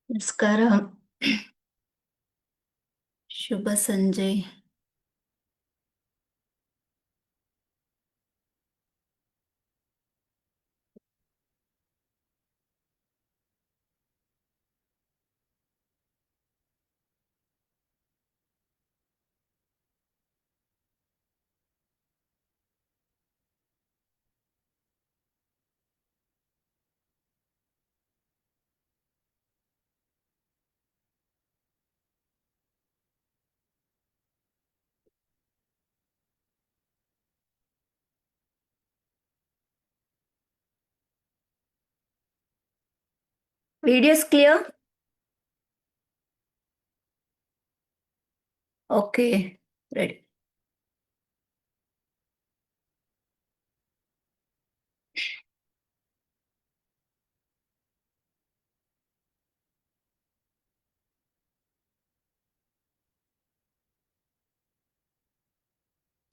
ನಮಸ್ಕಾರ. ಶುಭ ಸಂಜೆ. Videos clear? Okay, ready.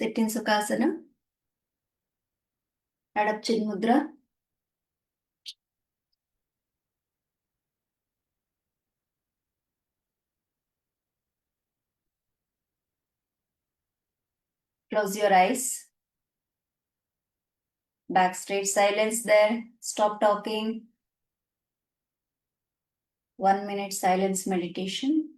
Sit in Sukhasana. Add up Chin Mudra. Close your eyes. Back straight, silence there. Stop talking. 1 minute silence meditation.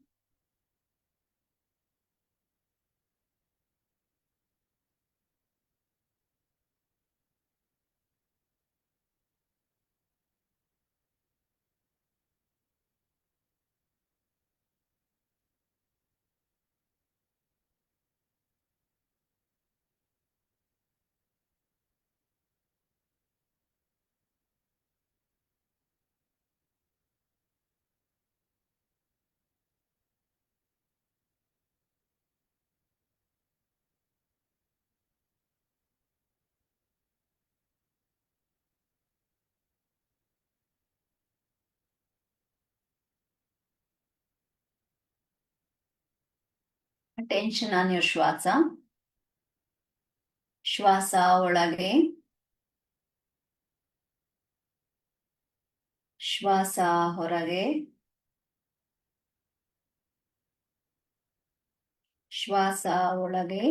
Attention on your Shwasa. ಶ್ವಾಸ ಒಳಗೆ, ಶ್ವಾಸ ಹೊರಗೆ, ಶ್ವಾಸ ಒಳಗೆ,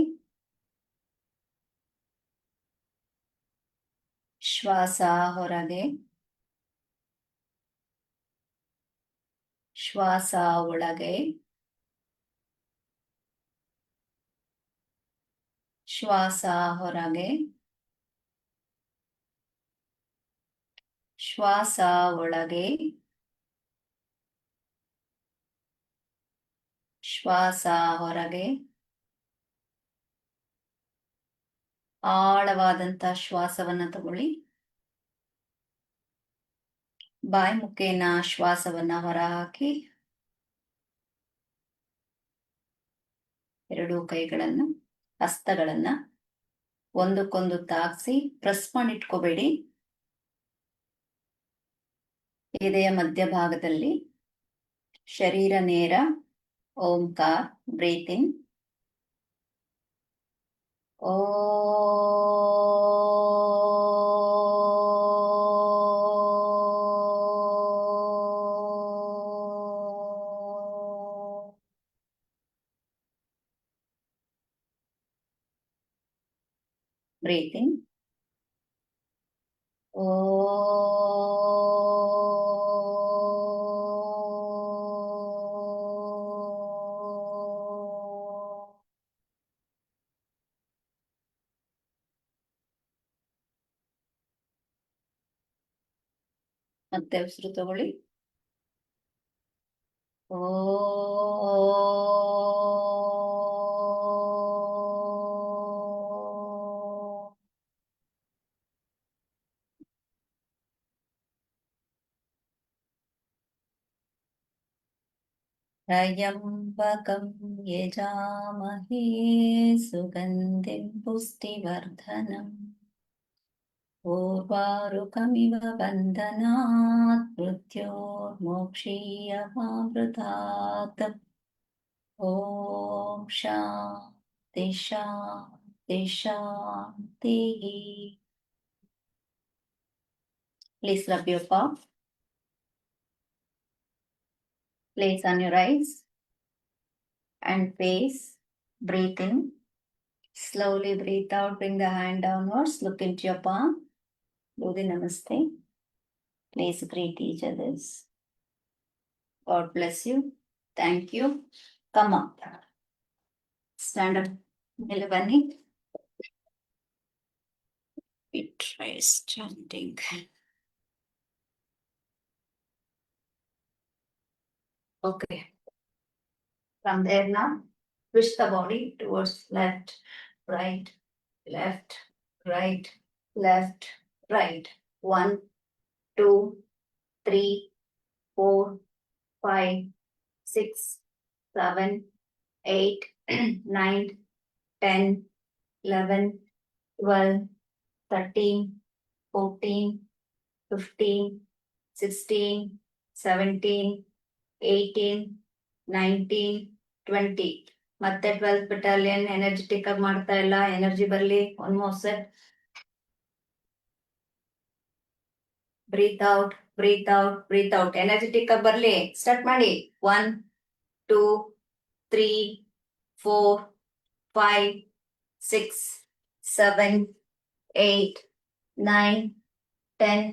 ಶ್ವಾಸ ಹೊರಗೆ, ಶ್ವಾಸ ಒಳಗೆ, ಶ್ವಾಸ ಹೊರಗೆ, ಶ್ವಾಸ ಒಳಗೆ, ಶ್ವಾಸ ಹೊರಗೆ. ಆಳವಾದಂತ ಶ್ವಾಸವನ್ನ ತಗೊಳ್ಳಿ. ಬಾಯಿ ಮುಖೇನ ಶ್ವಾಸವನ್ನ ಹೊರಹಾಕಿ, ಎರಡೂ ಕೈಗಳನ್ನ, ಹಸ್ತಗಳನ್ನ ಒಂದಕ್ಕೊಂದು ತಾಗಿಸಿ ಪ್ರೆಸ್ ಮಾಡಿಟ್ಕೋಬೇಡಿ. ಎದೆಯ ಮಧ್ಯಭಾಗದಲ್ಲಿ ಶರೀರ ನೇರ. ಓಂಕಾರ. ಬ್ರೀತ್ ಇನ್. ಓ ಬ್ರೀತ್ ಇನ್. ಓ ಮತ್ತೆ ಉಸಿರು ತಗೊಳ್ಳಿ. ಓ ತ್ರಯಂಬಕಂ ಯಜಾಮಹೇ ಸುಗಂಧಿಂ ಪುಷ್ಟಿವರ್ಧನಂ ಊರ್ವಾರುಕಮಿವ ಬಂಧನಾತ್ ಮೃತ್ಯೋರ್ಮೋಕ್ಷೀಯಮಾಮೃತಾತ್. ಓಂ ಶಾಂತಿ ಶಾಂತಿ ಶಾಂತಿ. Please rub your palm. Place on your eyes and face. Breathe in. Slowly breathe out. Bring the hand downwards. Look into your palm. Do the namaste. Please greet each other. God bless you. Thank you. Come up. Stand up. Nilabani. We try standing. Okay. From there now, twist the body towards left, right, left, right, left, right. 1, 2, 3, 4, 5, 6, 7, 8, 9, 10, 11, 12, 13, 14, 15, 16, 17, 18, 19, 20. ಮತ್ತೆ 12th battalion energetic ಆಗಿ ಮಾಡ್ತಾ ಇಲ್ಲ. Energy ಬರ್ಲಿ. One more set. Breath out, breath out, breath out. Energetic ಆಗಿ ಬರ್ಲಿ. Start ಮಾಡಿ. 1, 2, 3, 4, 5, 6, 7, 8, 9, 10,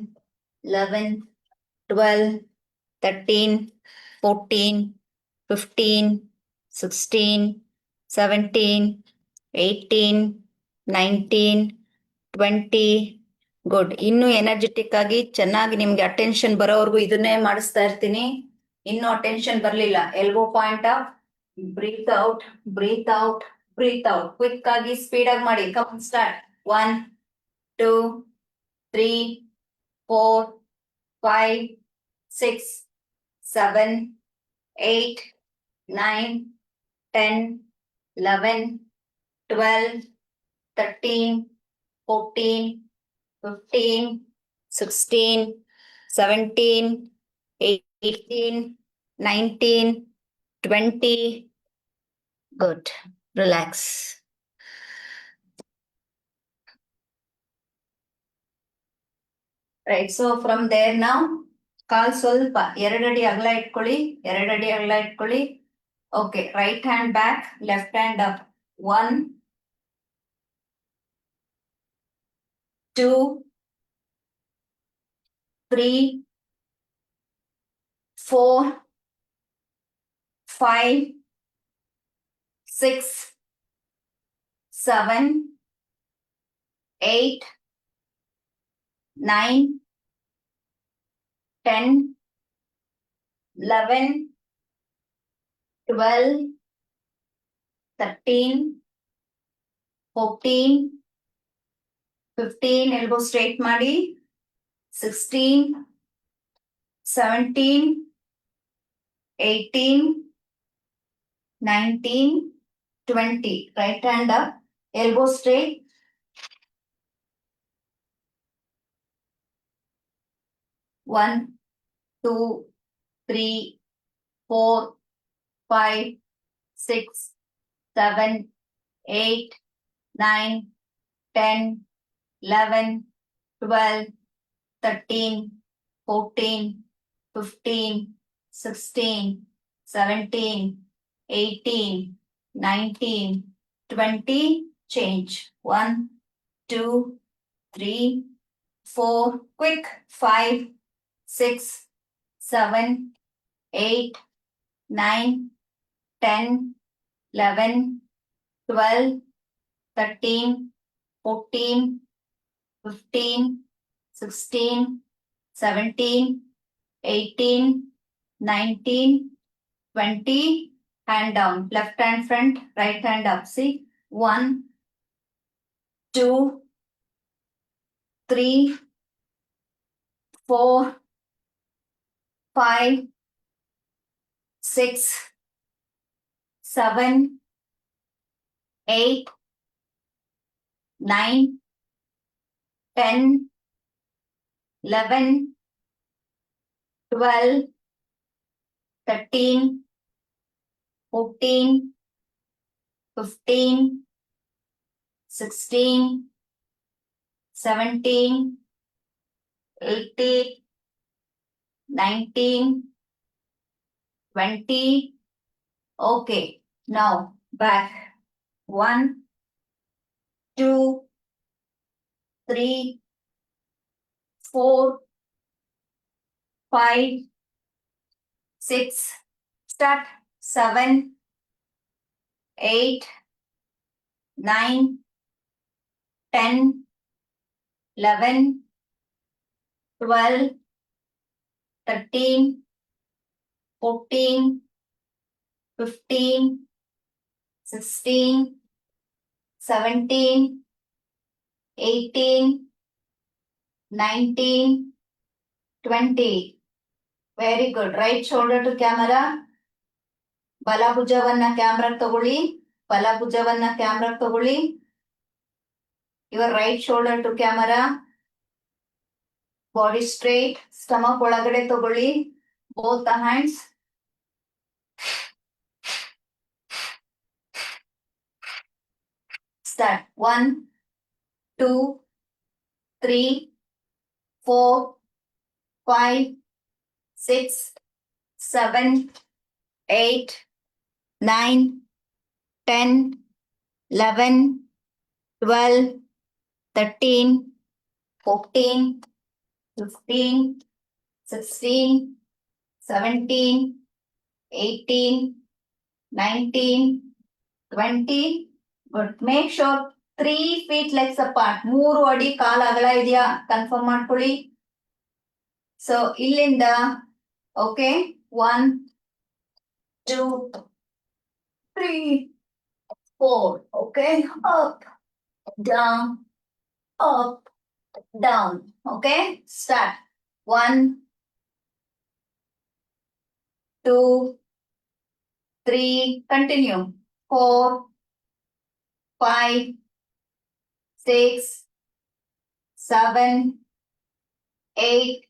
11, 12, 13, 14, 15, 16, 17, 18, 19, 20. Good. ಇನ್ನು energetic ಆಗಿ ಚೆನ್ನಾಗಿ ನಿಮ್ಗೆ ಅಟೆನ್ಷನ್ ಬರೋವರೆಗೂ ಇದನ್ನೇ ಮಾಡಿಸ್ತಾ ಇರ್ತೀನಿ. ಇನ್ನು ಅಟೆನ್ಷನ್ ಬರ್ಲಿಲ್ಲ. Elbow point up, breath out, breath out, breath out. Quick ಆಗಿ ಸ್ಪೀಡ್ ಆಗಿ ಮಾಡಿ. Come start. 1, 2, 3, 4, 5, 6, 7, 8, 9, 10, 11, 12, 13, 14, 15, 16, 17, 18, 19, 20. Good. Relax. Right. So from there now, ಕಾಲ್ ಸ್ವಲ್ಪ 2 ಅಡಿ ಅಗಲ ಇಟ್ಕೊಳ್ಳಿ. 2 ಅಡಿ ಅಗಲ ಇಟ್ಕೊಳ್ಳಿ. Okay. Right hand back, left hand up. 1, 2, 3, 4, 5, 6, 7, 8, 9, 10, 11, 12, 13, 14, 15. Elbow straight ಮಾಡಿ. 16, 17, 18, 19, 20. Right hand up, elbow straight. 1, 2, 3, 4, 5, 6, 7, 8, 9, 10, 11, 12, 13, 14, 15, 16, 17, 18, 19, 20. Change. 1, 2, 3, 4. Quick. 5, 6, 7, 8, 9, 10, 11, 12, 13, 14, 15, 16, 17, 18, 19, 20. Hand down. Left hand front, right hand up. See. 1, 2, 3, 4, 5, 6, 7, 8, 9, 10, 11, 12, 13, 14, 15, 16, 17, 18, 19, 20. Okay. Now back. 1, 2, 3, 4, 5, 6. Start. 7, 8, 9, 10, 11, 12, 13, 14, 15, 16, 17, 18, 19, 20. Very good. Right shoulder to camera. ಬಲಭುಜವನ್ನ ಕ್ಯಾಮ್ರಾಗ್ ತಗೊಳ್ಳಿ. ಬಲಭುಜವನ್ನ ಕ್ಯಾಮ್ರಾಗ್ ತಗೊಳ್ಳಿ. Your right shoulder to camera. Body straight. Stomach ಒಳಗಡೆ ತಗೊಳ್ಳಿ. Both the hands. Start. 1, 2, 3, 4, 5, 6, 7, 8, 9, 10, 11, 12, 13, 14, 15, 16, 17, 18, 19, 20. Good. Make sure 3 feet legs apart. 3 ಅಡಿ ಕಾಲ ಅಗಲ ಇದೆಯಾ ಕನ್ಫರ್ಮ್ ಮಾಡ್ಕೊಳ್ಳಿ. ಸೊ ಇಲ್ಲಿಂದ okay 1, 2, 3, 4. Okay, up, down, up, down. Okay, start. 1, 2, 3, continue. 4, 5, 6, 7, 8,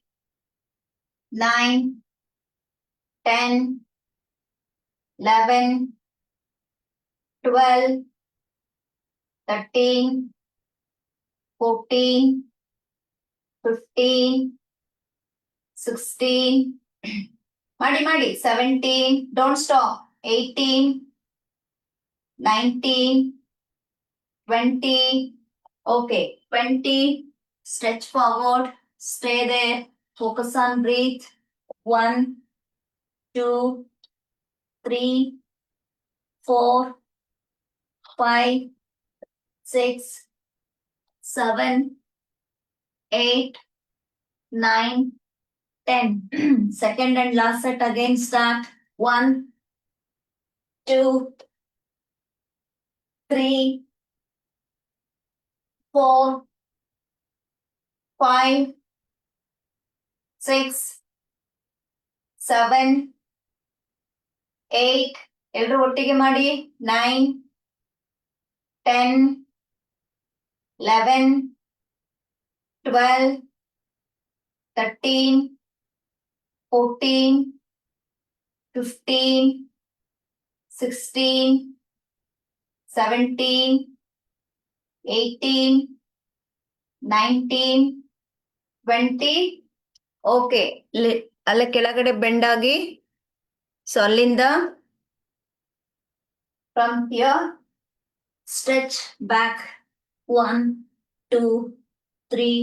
9, 10, 11, 12, 13, 14, 15, 16, ಮಾಡಿ 17, don't stop, 18, 19, 20. Okay, 20. Stretch forward, stay there, focus on breathe. 1, 2, 3, 4, 5, 6, 7, 8, 9, 10. Second and last set again. Start. 1, 2, 3, 4, 5, 6, 7, 8. ಎಲ್ಲರೂ ಒಟ್ಟಿಗೆ ಮಾಡಿ. 9, 10, 11, 12, 13, 14, 15, 16, 17, 18, 19, 20. ಓಕೆ, ಅಲ್ಲ ಕೆಳಗಡೆ ಬೆಂಡ್ ಆಗಿ. ಸೊ ಅಲ್ಲಿಂದ from here stretch back. 1, 2, 3,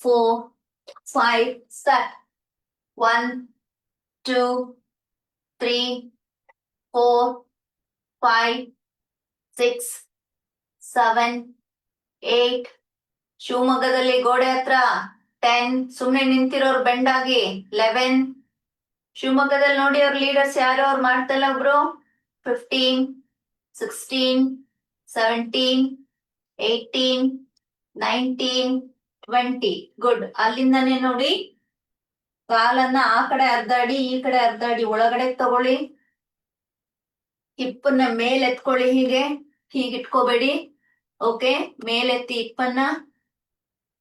4, 5. Start. 1, 2, 3, 4, 5, 6, 7, 8. ಶಿವಮೊಗ್ಗದಲ್ಲಿ ಗೋಡೆ ಹತ್ರ 10. ಸುಮ್ನೆ ನಿಂತಿರೋರು ಬೆಂಡ್ ಆಗಿ. 11. ಶಿವಮೊಗ್ಗದಲ್ಲಿ ನೋಡಿ ಅವ್ರ ಲೀಡರ್ಸ್ ಯಾರು ಅವ್ರು ಮಾಡ್ತಲ್ಲ ಒಬ್ರು. 15, 16, 17, 18, 19, 20. ಗುಡ್. ಅಲ್ಲಿಂದಾನೇ ನೋಡಿ ಕಾಲನ್ನ ಆ ಕಡೆ ಅರ್ಧ ಅಡಿ ಈ ಕಡೆ ಅರ್ಧ ಅಡಿ ಒಳಗಡೆ ತಗೊಳ್ಳಿ. ಹಿಪ್ಪನ್ನ ಮೇಲೆತ್ಕೊಳ್ಳಿ. ಹೀಗಿಟ್ಕೋಬೇಡಿ. ಓಕೆ, ಮೇಲೆತ್ತಿ ಹಿಪ್ಪನ್ನ,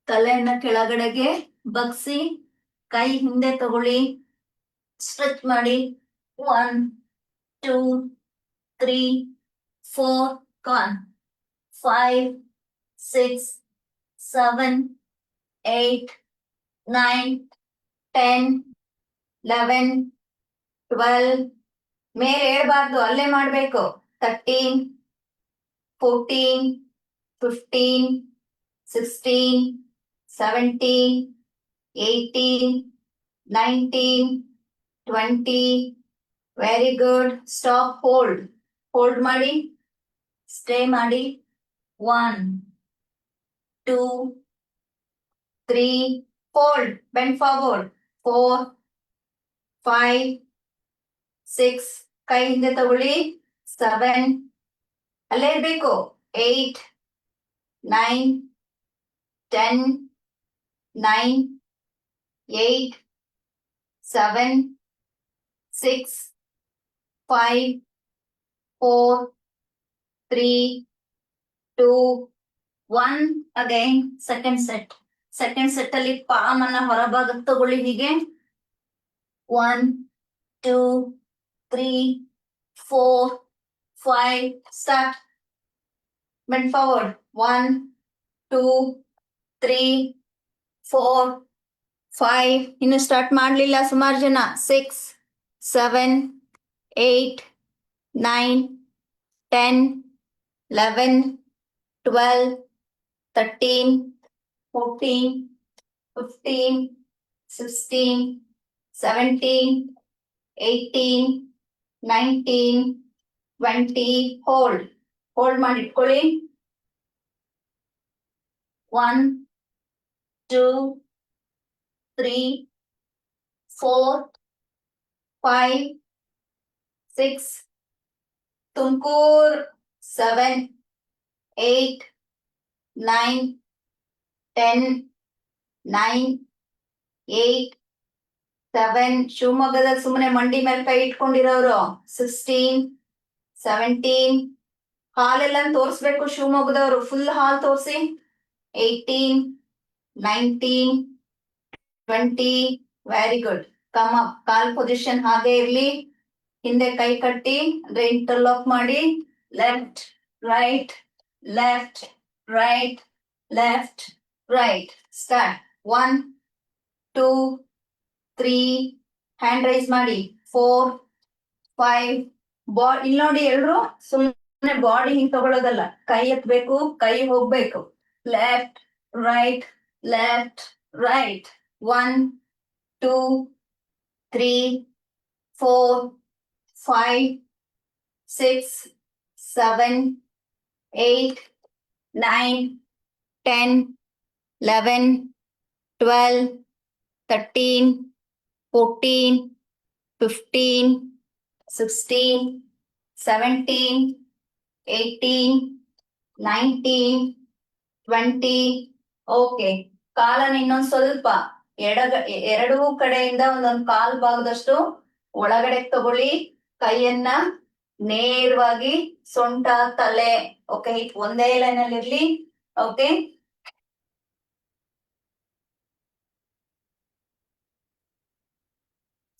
ತಲೆಯನ್ನ ಕೆಳಗಡೆಗೆ ಬಗ್ಸಿ, ಕೈ ಹಿಂದೆ ತಗೊಳ್ಳಿ. ಸ್ಟ್ರೆಚ್ ಮಾಡಿ. 1, 2, 3, 4, 5, 6, 7, 8, 9, 10, 11, 12. ಮೇಲೆ ಏಳಬಾರ್ದು, ಅಲ್ಲೇ ಮಾಡ್ಬೇಕು. 13, 14, 15, 16, 17, 18, 19, 20. Very good. ಸ್ಟಾಪ್. ಹೋಲ್ಡ್ ಮಾಡಿ. ಸ್ಟೇ ಮಾಡಿ. 1, 2, 3, fold, bend forward. 4, 5, 6. ಕೈ ಹಿಂದೆ ತಗೊಳ್ಳಿ. 7. ಅಲ್ಲೇ ಇರ್ಬೇಕು. 8, 9, 10, 9, 8, 7, 6, 5, 4, 3, 2, 1. Again, second set. Second set ಅಲ್ಲಿ ಪಾಮ್ ಅನ್ನ ಹೊರಭಾಗಕ್ಕೆ ತಗೊಳ್ಳಿ ಹೀಗೆ. 1, 2, 3, 4, 5. ಸ್ಟಾರ್ಟ್. Bend forward. 1, 2, 3, 4, 5. ಇನ್ನು ಸ್ಟಾರ್ಟ್ ಮಾಡ್ಲಿಲ್ಲ ಸುಮಾರು ಜನ. 6, 7, 8, 9, 10, 11, 12, 13, 14, 15, 16, 17, 18, 19, 20. ಹೋಲ್ಡ್ ಮಾಡಿಟ್ಕೊಳ್ಳಿ. 1, 2, 3, 4, 5, 6. ತುಮಕೂರ್ 7, 8, 9, 10, 9, 8, 7. ಶಿವಮೊಗ್ಗದಲ್ಲಿ ಸುಮ್ಮನೆ ಮಂಡಿ ಮೇಲೆ ಕೈ ಇಟ್ಕೊಂಡಿರೋರು 16, 17. ಹಾಲೆಲ್ಲ ತೋರಿಸ್ಬೇಕು ಶಿವಮೊಗ್ಗದವರು. ಫುಲ್ ಹಾಲ್ ತೋರಿಸಿ. 18, 19, 20. Very good. Come up. ಕಾಲ್ ಪೊಸಿಷನ್ ಹಾಗೆ ಇರ್ಲಿ. ಹಿಂದೆ ಕೈ ಕಟ್ಟಿ ಅಂದ್ರೆ ಇಂಟರ್ಲಾಕ್ ಮಾಡಿ. Left right left right left right. Start. 1, 2, 3. Hand raise ಮಾಡಿ. 4, 5. ಇಲ್ಲಿ ನೋಡಿ ಎಲ್ರು ಸುಮ್ಮನೆ ಬಾಡಿ ಹಿಂಗ್ ತಗೊಳ್ಳೋದಲ್ಲ. ಕೈ ಎತ್ಬೇಕು, ಕೈ ಹೋಗ್ಬೇಕು. Left right left right. 1, 2, 3, 4, 5, 6, 7, 8, 9, 10, 11, 12, 13, 14, 15, 16, 17, 18, 19, 20. Okay. ಕಾಲನ್ನ ಇನ್ನೊಂದ್ ಸ್ವಲ್ಪ ಎರಡೂ ಕಡೆಯಿಂದ ಒಂದೊಂದು ಕಾಲ್ ಭಾಗದಷ್ಟು ಒಳಗಡೆ ತಗೊಳ್ಳಿ. ಕೈಯನ್ನ ನೇರವಾಗಿ ಸೊಂಟ ತಲೆ ಓಕೆ ಒಂದೇ ಲೈನ್ ಅಲ್ಲಿ ಇರ್ಲಿ. ಓಕೆ.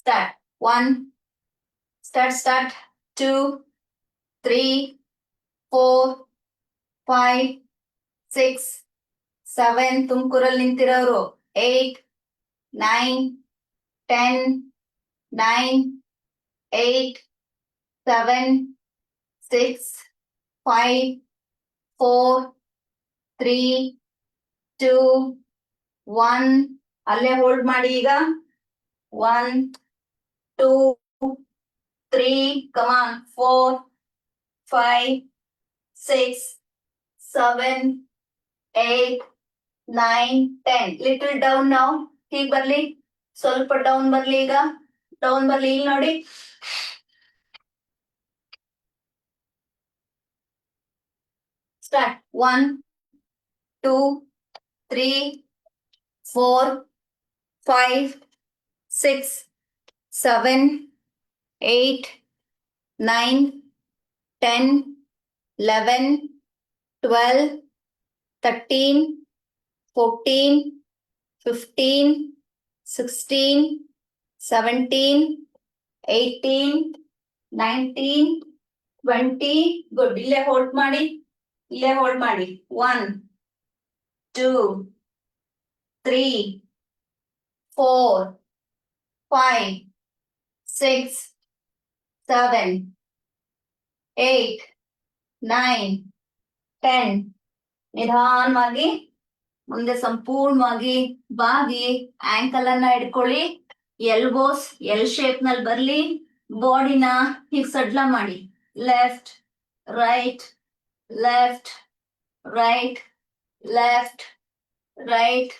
ಸ್ಟಾರ್ಟ್. 1. ಸ್ಟಾರ್ಟ್. 2, 3, 4, 5, 6, 7. ತುಮಕೂರಲ್ಲಿ ನಿಂತಿರೋರು 8, 9, 10, 9, 8, 7, 6, 5, 4, 3, 2, 1. ಅಲ್ಲೇ ಹೋಲ್ಡ್ ಮಾಡಿ ಈಗ. 1, 2, 3. Come on. 4, 5, 6, 7, 8, 9, 10. Little down now. ಹೀಗ್ ಬರ್ಲಿ. ಸ್ವಲ್ಪ ಡೌನ್ ಬರ್ಲಿ ಈಗ. ಡೌನ್ ಬರ್ಲಿ. ಇಲ್ಲಿ ನೋಡಿ. ಸ್ಟಾರ್ಟ್. 1, 2, 3, 4, 5, 6, 7, 8, 9, 10, 11, 12, 13, 14, 15, 16, 17, 18, 19, 20. ಗುಡ್. ಇಲ್ಲೇ ಹೋಲ್ಡ್ ಮಾಡಿ. 1, 2, 3, 4, 5, 6, 7, 8, 9, 10. ನಿಧಾನವಾಗಿ ಮುಂದೆ ಸಂಪೂರ್ಣವಾಗಿ ಬಾಗಿ ಆಂಕಲ್ ಅನ್ನ ಇಟ್ಕೊಳ್ಳಿ. ಎಲ್ಬೋಸ್ ಎಲ್ ಶೇಪ್ ನಲ್ಲಿ ಬರ್ಲಿ. ಬಾಡಿನ ಹೀಗೆ ಸಡ್ಲ ಮಾಡಿ. Left right left right left right.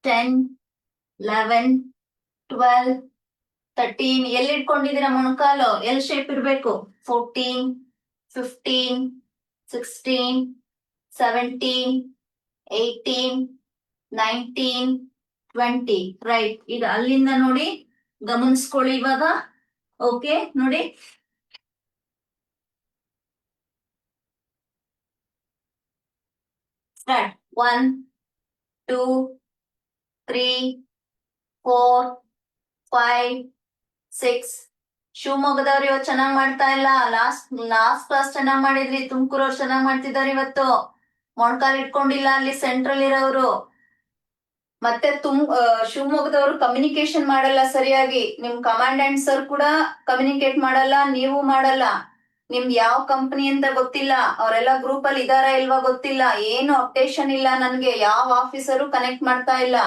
10, 11, 12, 13. ಎಲ್ಲಿ ಇಟ್ಕೊಂಡಿದ್ದೀರಾ ಮೊಣಕಾಲು? ಎಲ್ ಶೇಪ್ ಇರ್ಬೇಕು. 14, 15, 16, 17, 18, 19, 20. ರೈಟ್. ಈಗ ಅಲ್ಲಿಂದ ನೋಡಿ ಗಮನಿಸ್ಕೊಳ್ಳಿ ಇವಾಗ. ಓಕೆ ನೋಡಿ, ಸ್ಟಾರ್ಟ್. 1 2 3 4 5 6. ಶಿವಮೊಗ್ಗದವ್ರು ಇವತ್ತು ಚೆನ್ನಾಗ್ ಮಾಡ್ತಾ ಇಲ್ಲ. ಲಾಸ್ಟ್ ಕ್ಲಾಸ್ ಚೆನ್ನಾಗ್ ಮಾಡಿದ್ರಿ. ತುಮಕೂರವ್ರು ಚೆನ್ನಾಗ್ ಮಾಡ್ತಿದ್ದಾರೆ ಇವತ್ತು. ಮೊಣಕಾಲ್ ಇಟ್ಕೊಂಡಿಲ್ಲ ಅಲ್ಲಿ ಸೆಂಟ್ರಲ್ ಇರೋರು. ಮತ್ತೆ ಶಿವಮೊಗ್ಗದವರು ಕಮ್ಯುನಿಕೇಶನ್ ಮಾಡಲ್ಲ ಸರಿಯಾಗಿ. ನಿಮ್ ಕಮಾಂಡೆಂಟ್ ಸರ್ ಕೂಡ ಕಮ್ಯುನಿಕೇಟ್ ಮಾಡಲ್ಲ, ನೀವು ಮಾಡಲ್ಲ. ನಿಮ್ದು ಯಾವ ಕಂಪನಿ ಅಂತ ಗೊತ್ತಿಲ್ಲ. ಅವರೆಲ್ಲ ಗ್ರೂಪ್ ಅಲ್ಲಿ ಇದಾರ ಇಲ್ವಾ ಗೊತ್ತಿಲ್ಲ. ಏನು ಅಪ್ಡೇಷನ್ ಇಲ್ಲ ನನ್ಗೆ. ಯಾವ ಆಫೀಸರು ಕನೆಕ್ಟ್ ಮಾಡ್ತಾ ಇಲ್ಲ.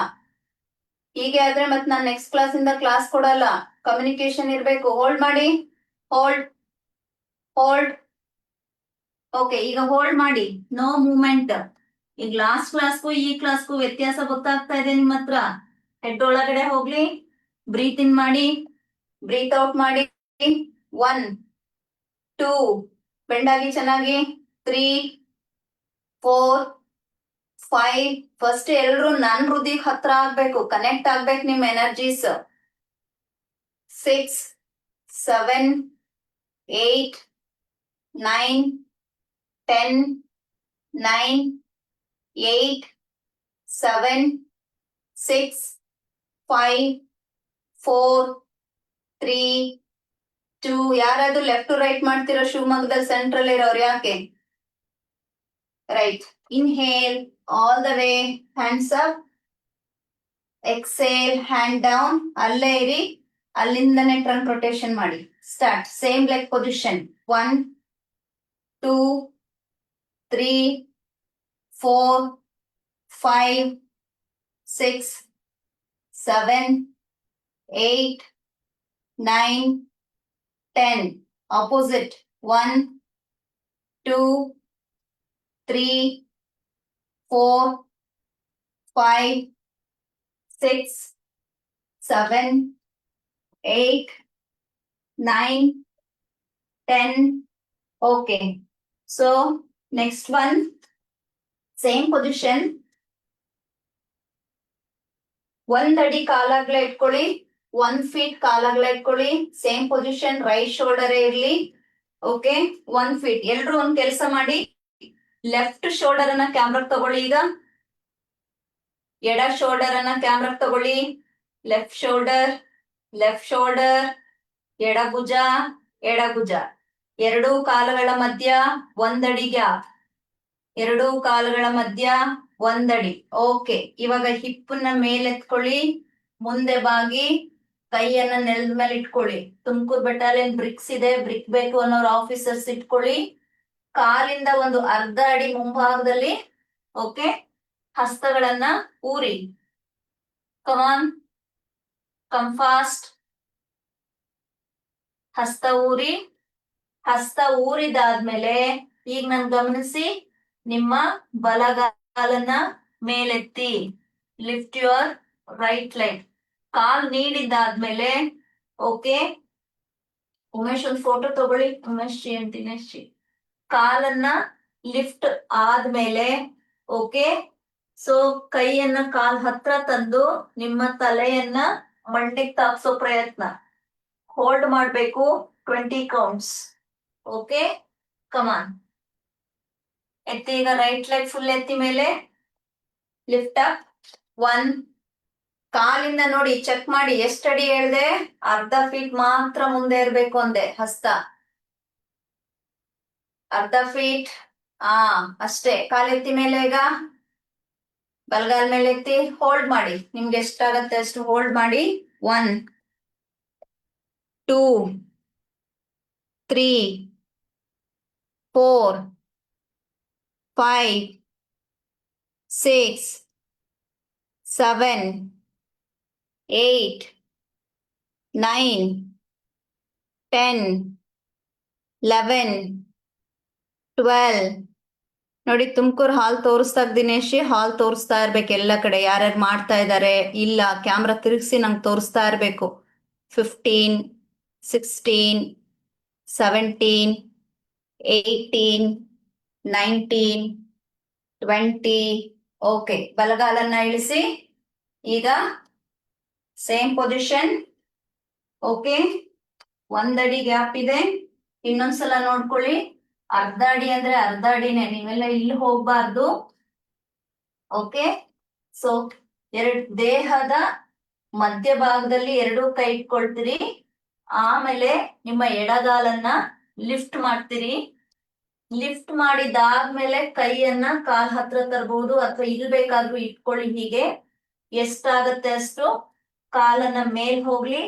ಹೀಗೆ ಆದ್ರೆ ಮತ್ತೆ ನಾನು ನೆಕ್ಸ್ಟ್ ಕ್ಲಾಸ್ ಇಂದ ಕ್ಲಾಸ್ ಕೊಡಲ್ಲ. ಕಮ್ಯುನಿಕೇಶನ್ ಇರ್ಬೇಕು. ಹೋಲ್ಡ್ ಮಾಡಿ. Hold hold. ಓಕೆ, ಈಗ ಹೋಲ್ಡ್ ಮಾಡಿ. No movement. ಈಗ ಲಾಸ್ಟ್ ಕ್ಲಾಸ್ಗೂ ಈ ಕ್ಲಾಸ್ಗೂ ವ್ಯತ್ಯಾಸ ಗೊತ್ತಾಗ್ತಾ ಇದೆ ನಿಮ್ಮ ಹತ್ರ. ಹೆಡ್ ಒಳಗಡೆ ಹೋಗ್ಲಿ. ಬ್ರೀತ್ ಇನ್ ಮಾಡಿ, ಬ್ರೀತ್ ಔಟ್ ಮಾಡಿ. 1 2 ಬೆಂಡಾಗಿ ಚೆನ್ನಾಗಿ. 3 4 5. ಫಸ್ಟ್ ಎಲ್ರು ನನ್ ಹೃದಯಕ್ಕೆ ಹತ್ರ ಆಗ್ಬೇಕು, ಕನೆಕ್ಟ್ ಆಗ್ಬೇಕು ನಿಮ್ ಎನರ್ಜೀಸ್. 6 7 8 9 10 9 8 7 6 5 4 3 2. ಯಾರಾದ್ರೂ ಲೆಫ್ಟ್ ಟು ರೈಟ್ ಮಾಡ್ತಿರೋ ಶಿವಮೊಗ್ಗದಲ್ಲಿ ಸೆಂಟ್ರಲ್ ಇರೋರು? ಯಾಕೆ? Right. Inhale all the way, hands up. Exhale, hand down. ಅಲ್ಲೇ ಇರಿ, ಅಲ್ಲಿಂದನೇ ಟ್ರಂಕ್ ರೊಟೇಷನ್ ಮಾಡಿ. Start. Same leg position. 1 2 3 4 5 6 7 8 9 10. Opposite. 1 2 3 4 5 6 7 8 9 10. Okay. So next one, same position. 1 ಅಡಿ ಕಾಲಾಗ್ಲ ಇಟ್ಕೊಳ್ಳಿ. 1 feet ಕಾಲಾಗ್ಲ ಇಟ್ಕೊಳ್ಳಿ. Same position. ರೈಟ್ ಶೋಲ್ಡರ್ ಇರ್ಲಿ. Okay, 1 feet. ಎಲ್ರು ಒಂದ್ ಕೆಲಸ ಮಾಡಿ. ಲೆಫ್ಟ್ ಶೋಲ್ಡರ್ ಅನ್ನ ಕ್ಯಾಮ್ರಾಗ್ ತಗೊಳ್ಳಿ. ಈಗ ಎಡ ಶೋಲ್ಡರ್ ಅನ್ನ ಕ್ಯಾಮ್ರಾಗ್ ತಗೊಳ್ಳಿ. Left shoulder, left shoulder. ಎಡಭುಜ, ಎಡಭುಜ. ಎರಡೂ ಕಾಲುಗಳ ಮಧ್ಯ 1 ಅಡಿ ಗ್ಯಾಪ್. ಎರಡೂ ಕಾಲುಗಳ ಮಧ್ಯ 1 ಅಡಿ. ಓಕೆ, ಇವಾಗ ಹಿಪ್ ನ ಮೇಲೆತ್ಕೊಳ್ಳಿ. ಮುಂದೆ ಬಾಗಿ ಕೈಯನ್ನ ನೆಲದ ಮೇಲೆ ಇಟ್ಕೊಳ್ಳಿ. ತುಮಕೂರು ಬೆಟಾಲಿಯನ್ ಬ್ರಿಕ್ಸ್ ಇದೆ, ಬ್ರಿಕ್ ಬೇಕು ಅನ್ನೋರು ಆಫೀಸರ್ಸ್ ಇಟ್ಕೊಳ್ಳಿ. ಕಾಲಿಂದ ಒಂದು ಅರ್ಧ ಅಡಿ ಮುಂಭಾಗದಲ್ಲಿ ಓಕೆ ಹಸ್ತಗಳನ್ನ ಊರಿ. Come on, come fast. ಹಸ್ತ ಊರಿ. ಹಸ್ತ ಊರಿದಾದ್ಮೇಲೆ ಈಗ ನನ್ ಗಮನಿಸಿ, ನಿಮ್ಮ ಬಲಗಾಲನ್ನ ಮೇಲೆತ್ತಿ. Lift your right leg. ಕಾಲ್ ನೀಡಿದ್ದಾದ್ಮೇಲೆ ಓಕೆ, ಉಮೇಶ್ ಒಂದು ಫೋಟೋ ತಗೊಳ್ಳಿ. ಉಮೇಶ್ ಜಿ ಅಂತ ದಿನೇಶ್ ಜಿ. ಕಾಲನ್ನ ಲಿಫ್ಟ್ ಆದ್ಮೇಲೆ ಓಕೆ, ಸೊ ಕೈಯನ್ನ ಕಾಲ್ ಹತ್ರ ತಂದು ನಿಮ್ಮ ತಲೆಯನ್ನ ಮಂಡಿಗೆ ತಾಕ್ಸೋ ಪ್ರಯತ್ನ. ಹೋಲ್ಡ್ ಮಾಡ್ಬೇಕು 20 ಕೌಂಟ್ಸ್. ಓಕೆ, ಕಮಾನ್. ಎತ್ತಿ. ಈಗ ರೈಟ್ ಲೆಗ್ ಫುಲ್ ಎತ್ತಿ ಮೇಲೆ. Lift up. 1. ಕಾಲಿಂದ ನೋಡಿ, ಚೆಕ್ ಮಾಡಿ ಎಷ್ಟು ಅಡಿ ಹೇಳ್ದೆ. ಅರ್ಧ ಫೀಟ್ ಮಾತ್ರ ಮುಂದೆ ಇರ್ಬೇಕು ಅಂದೆ. ಹಸ್ತ ಅರ್ಧ ಫೀಟ್. ಅಷ್ಟೇ. ಕಾಲೆತ್ತಿ ಮೇಲೆ. ಈಗ ಬಲ್ಗಾಲ್ ಮೇಲೆ ಎತ್ತಿ ಹೋಲ್ಡ್ ಮಾಡಿ. ನಿಮ್ಗೆ ಎಷ್ಟಾಗತ್ತೆ ಅಷ್ಟು ಹೋಲ್ಡ್ ಮಾಡಿ. 1 2 3 4 5 6 7 8 9 10 11 12. ನೋಡಿ, ತುಮಕೂರು ಹಾಲ್ ತೋರಿಸ್ತಾ ದಿನೇಶಿ. ಹಾಲ್ ತೋರಿಸ್ತಾ ಇರ್ಬೇಕು ಎಲ್ಲ ಕಡೆ ಯಾರ್ಯಾರು ಮಾಡ್ತಾ ಇದ್ದಾರೆ. ಇಲ್ಲ, ಕ್ಯಾಮ್ರಾ ತಿರುಗಿಸಿ ನಂಗೆ ತೋರಿಸ್ತಾ ಇರ್ಬೇಕು. 15 16 17 18 19 20. ಓಕೆ, ಬಲಗಾಲನ್ನ ಇಳಿಸಿ. ಈಗ ಸೇಮ್ ಪೊಸಿಷನ್. ಓಕೆ, 1 ಅಡಿ ಗ್ಯಾಪ್ ಇದೆ. ಇನ್ನೊಂದ್ಸಲ ನೋಡ್ಕೊಳ್ಳಿ. ಅರ್ಧ ಅಡಿ ಅಂದ್ರೆ ಅರ್ಧ ಅಡಿನೇ, ನೀವೆಲ್ಲ ಇಲ್ಲಿ ಹೋಗ್ಬಾರ್ದು. ಓಕೆ, ಸೊ ದೇಹದ ಮಧ್ಯಭಾಗದಲ್ಲಿ 2 ಕೈ ಇಟ್ಕೊಳ್ತೀರಿ. ಆಮೇಲೆ ನಿಮ್ಮ ಎಡಗಾಲನ್ನ ಲಿಫ್ಟ್ ಮಾಡ್ತೀರಿ. ಲಿಫ್ಟ್ ಮಾಡಿದಾದ್ಮೇಲೆ ಕೈಯನ್ನ ಕಾಲ್ ಹತ್ರ ತರಬಹುದು, ಅಥವಾ ಇಲ್ಲಿ ಬೇಕಾದ್ರೂ ಇಟ್ಕೊಳ್ಳಿ. ಹೀಗೆ ಎಷ್ಟಾಗತ್ತೆ ಅಷ್ಟು ಕಾಲನ್ನ ಮೇಲ್ ಹೋಗ್ಲಿ,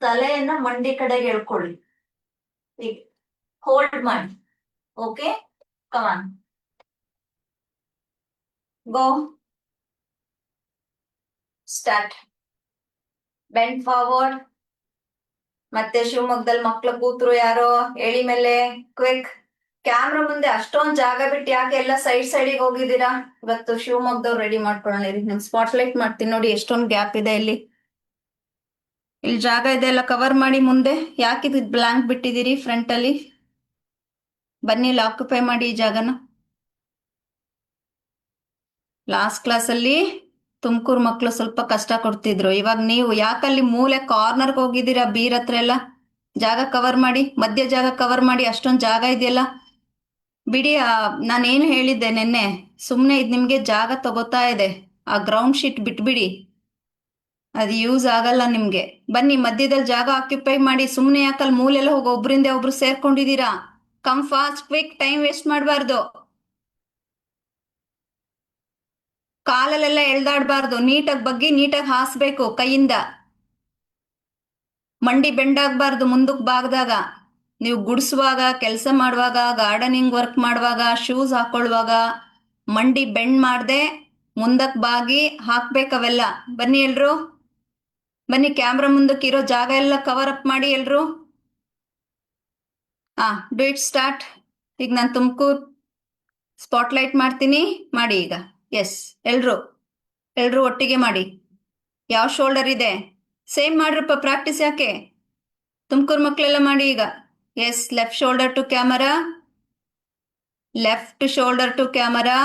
ತಲೆಯನ್ನ ಮಂಡಿ ಕಡೆಗೆ ಎಳ್ಕೊಳ್ಳಿ. ಹೋಲ್ಡ್ ಮಾಡಿ. ಓಕೆ, ಕಮಾನ್, ಗೋ, ಸ್ಟಾರ್ಟ್. Bend forward. ಮತ್ತೆ ಶಿವಮೊಗ್ಗದಲ್ಲಿ ಮಕ್ಳು ಕೂತ್ರು ಯಾರೋ, ಎಳಿ ಮೇಲೆ, ಕ್ವಿಕ್. ಕ್ಯಾಮ್ರಾ ಮುಂದೆ ಅಷ್ಟೊಂದ್ ಜಾಗ ಬಿಟ್ಟು ಯಾಕೆ ಎಲ್ಲ ಸೈಡಿಗೆ ಹೋಗಿದ್ದೀರಾ? ಇವತ್ತು ಶಿವಮೊಗ್ಗದವ್ರು ರೆಡಿ ಮಾಡ್ಕೊಳ್ಳೋಣ. ನಿಮ್ ಸ್ಪಾಟ್ಲೈಟ್ ಮಾಡ್ತೀನಿ ನೋಡಿ, ಎಷ್ಟೊಂದು ಗ್ಯಾಪ್ ಇದೆ ಇಲ್ಲಿ ಜಾಗ ಇದೆ, ಎಲ್ಲ ಕವರ್ ಮಾಡಿ. ಮುಂದೆ ಯಾಕೆ ಇದು ಬ್ಲಾಂಕ್ ಬಿಟ್ಟಿದ್ದೀರಿ? ಫ್ರಂಟ್ ಅಲ್ಲಿ ಬನ್ನಿ, ಇಲ್ಲಿ ಆಕ್ಯುಪೈ ಮಾಡಿ ಈ ಜಾಗನ. ಲಾಸ್ಟ್ ಕ್ಲಾಸ್ ಅಲ್ಲಿ ತುಮಕೂರು ಮಕ್ಳು ಸ್ವಲ್ಪ ಕಷ್ಟ ಕೊಡ್ತಿದ್ರು. ಇವಾಗ ನೀವು ಯಾಕಲ್ಲಿ ಮೂಲೆ ಕಾರ್ನರ್ಗೆ ಹೋಗಿದ್ದೀರಾ? ಬೀರ್ ಹತ್ರ ಎಲ್ಲ ಜಾಗ ಕವರ್ ಮಾಡಿ, ಮಧ್ಯ ಜಾಗ ಕವರ್ ಮಾಡಿ. ಅಷ್ಟೊಂದು ಜಾಗ ಇದೆಯಲ್ಲ, ಬಿಡಿ. ನಾನೇನು ಹೇಳಿದ್ದೆ ನಿನ್ನೆ, ಸುಮ್ಮನೆ ಇದು ನಿಮ್ಗೆ ಜಾಗ ತಗೋತಾ ಇದೆ. ಆ ಗ್ರೌಂಡ್ ಶೀಟ್ ಬಿಟ್ಬಿಡಿ, ಅದು ಯೂಸ್ ಆಗಲ್ಲ ನಿಮ್ಗೆ. ಬನ್ನಿ, ಮಧ್ಯದಲ್ಲಿ ಜಾಗ ಆಕ್ಯುಪೈ ಮಾಡಿ. ಸುಮ್ಮನೆ ಯಾಕಲ್ಲಿ ಮೂಲೆಲ್ಲ ಹೋಗಿ ಒಬ್ರಿಂದ ಒಬ್ರು ಸೇರ್ಕೊಂಡಿದ್ದೀರಾ? Come fast, quick, time waste ಮಾಡಬಾರ್ದು. ಕಾಲಲ್ಲೆಲ್ಲ ಎಳ್ದಾಡ್ಬಾರ್ದು. ನೀಟಾಗಿ ಬಗ್ಗಿ ನೀಟಾಗಿ ಹಾಸ್ಬೇಕು ಕೈಯಿಂದ. ಮಂಡಿ ಬೆಂಡಾಗಬಾರ್ದು ಮುಂದಕ್ಕೆ ಬಾಗ್ದಾಗ. ನೀವು ಗುಡಿಸುವಾಗ, ಕೆಲಸ ಮಾಡುವಾಗ, ಗಾರ್ಡನಿಂಗ್ ವರ್ಕ್ ಮಾಡುವಾಗ, ಶೂಸ್ ಹಾಕೊಳ್ಳುವಾಗ ಮಂಡಿ ಬೆಂಡ್ ಮಾಡದೆ ಮುಂದಕ್ಕೆ ಬಾಗಿ ಹಾಕ್ಬೇಕವೆಲ್ಲ. ಬನ್ನಿ ಎಲ್ರು, ಬನ್ನಿ. ಕ್ಯಾಮ್ರಾ ಮುಂದಕ್ಕೆ ಇರೋ ಜಾಗ ಎಲ್ಲ ಕವರ್ ಅಪ್ ಮಾಡಿ ಎಲ್ರು. Do it, start. ಈಗ ನಾನು ತುಮಕೂರು ಸ್ಪಾಟ್ಲೈಟ್ ಮಾಡ್ತೀನಿ, ಮಾಡಿ ಈಗ. ಎಸ್, ಎಲ್ರು ಒಟ್ಟಿಗೆ ಮಾಡಿ. ಯಾವ ಶೋಲ್ಡರ್ ಇದೆ ಸೇಮ್ ಮಾಡ್ರಪ್ಪ, ಪ್ರಾಕ್ಟೀಸ್ ಯಾಕೆ? ತುಮಕೂರು ಮಕ್ಕಳೆಲ್ಲ ಮಾಡಿ ಈಗ. Yes, left shoulder to camera, left shoulder to camera.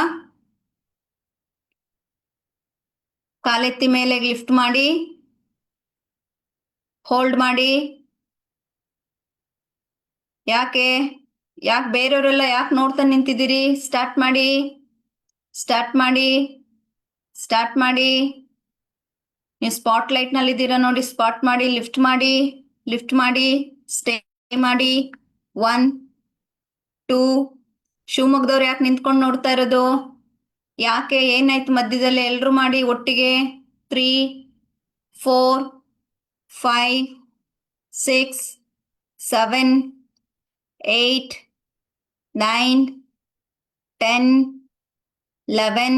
ಕಾಲೆತ್ತಿ ಮೇಲೆ ಲಿಫ್ಟ್ ಮಾಡಿ, ಹೋಲ್ಡ್ ಮಾಡಿ. ಯಾಕೆ ಬೇರೆಯವರೆಲ್ಲ ಯಾಕೆ ನೋಡ್ತಾ ನಿಂತಿದ್ದೀರಿ? ಸ್ಟಾರ್ಟ್ ಮಾಡಿ, ಸ್ಟಾರ್ಟ್ ಮಾಡಿ, ಸ್ಟಾರ್ಟ್ ಮಾಡಿ. ನೀವು ಸ್ಪಾಟ್ಲೈಟ್ ನಲ್ಲಿ ಇದ್ದೀರಾ ನೋಡಿ, ಸ್ಪಾಟ್ ಮಾಡಿ, ಲಿಫ್ಟ್ ಮಾಡಿ, ಲಿಫ್ಟ್ ಮಾಡಿ, ಸ್ಟೇ ಮಾಡಿ. 1 2. ಶಿವಮೊಗ್ಗದವ್ರು ಯಾಕೆ ನಿಂತ್ಕೊಂಡು ನೋಡ್ತಾ ಇರೋದು? ಯಾಕೆ, ಏನಾಯ್ತು ಮಧ್ಯದಲ್ಲಿ? ಎಲ್ರು ಮಾಡಿ ಒಟ್ಟಿಗೆ. 3 4 5 6 7 8 9 10 11